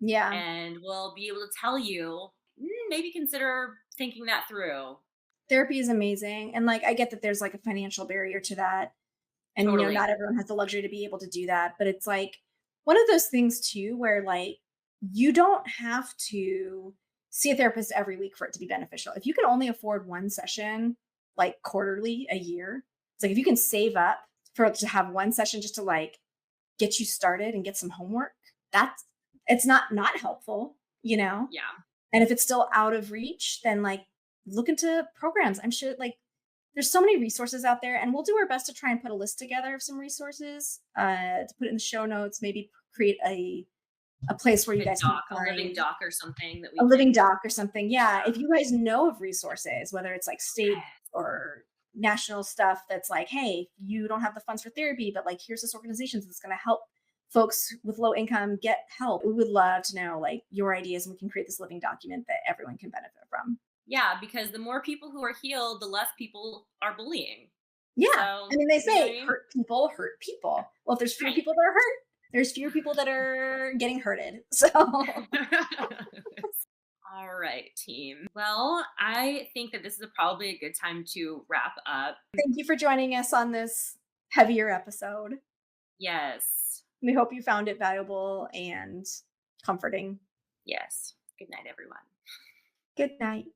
Speaker 1: Yeah.
Speaker 2: and will be able to tell you, maybe consider thinking that through.
Speaker 1: Therapy is amazing. And like, I get that there's like a financial barrier to that. And, you know,
Speaker 2: Totally.
Speaker 1: not everyone has the luxury to be able to do that. But it's like one of those things too, where like you don't have to see a therapist every week for it to be beneficial. If you can only afford one session, like quarterly a year, it's like if you can save up for it to have one session just to like get you started and get some homework, that's it's not helpful, you know?
Speaker 2: Yeah.
Speaker 1: And if it's still out of reach, then like look into programs. I'm sure like there's so many resources out there, and we'll do our best to try and put a list together of some resources to put it in the show notes, maybe create a place where
Speaker 2: Like
Speaker 1: you
Speaker 2: a
Speaker 1: guys can
Speaker 2: doc, a living
Speaker 1: find
Speaker 2: doc or something that
Speaker 1: a
Speaker 2: we
Speaker 1: living
Speaker 2: can,
Speaker 1: doc or something. Yeah. If
Speaker 2: yeah.
Speaker 1: you guys know of resources, whether it's like state
Speaker 2: Yes.
Speaker 1: or national stuff that's like, hey, you don't have the funds for therapy, but like here's this organization that's going to help folks with low income get help. We would love to know like your ideas, and we can create this living document that everyone can benefit from.
Speaker 2: Yeah, because the more people who are healed, the less people are bullying.
Speaker 1: Yeah. I
Speaker 2: So,
Speaker 1: mean, they
Speaker 2: you know what I
Speaker 1: say
Speaker 2: mean?
Speaker 1: hurt people hurt people. Well, if there's fewer
Speaker 2: Right.
Speaker 1: people that are hurt, there's fewer people that are getting hurted. So
Speaker 2: All right, team. Well, I think that this is probably a good time to wrap up.
Speaker 1: thank you for joining us on this heavier episode.
Speaker 2: Yes.
Speaker 1: We hope you found it valuable and comforting.
Speaker 2: Yes. Good night, everyone.
Speaker 1: Good night.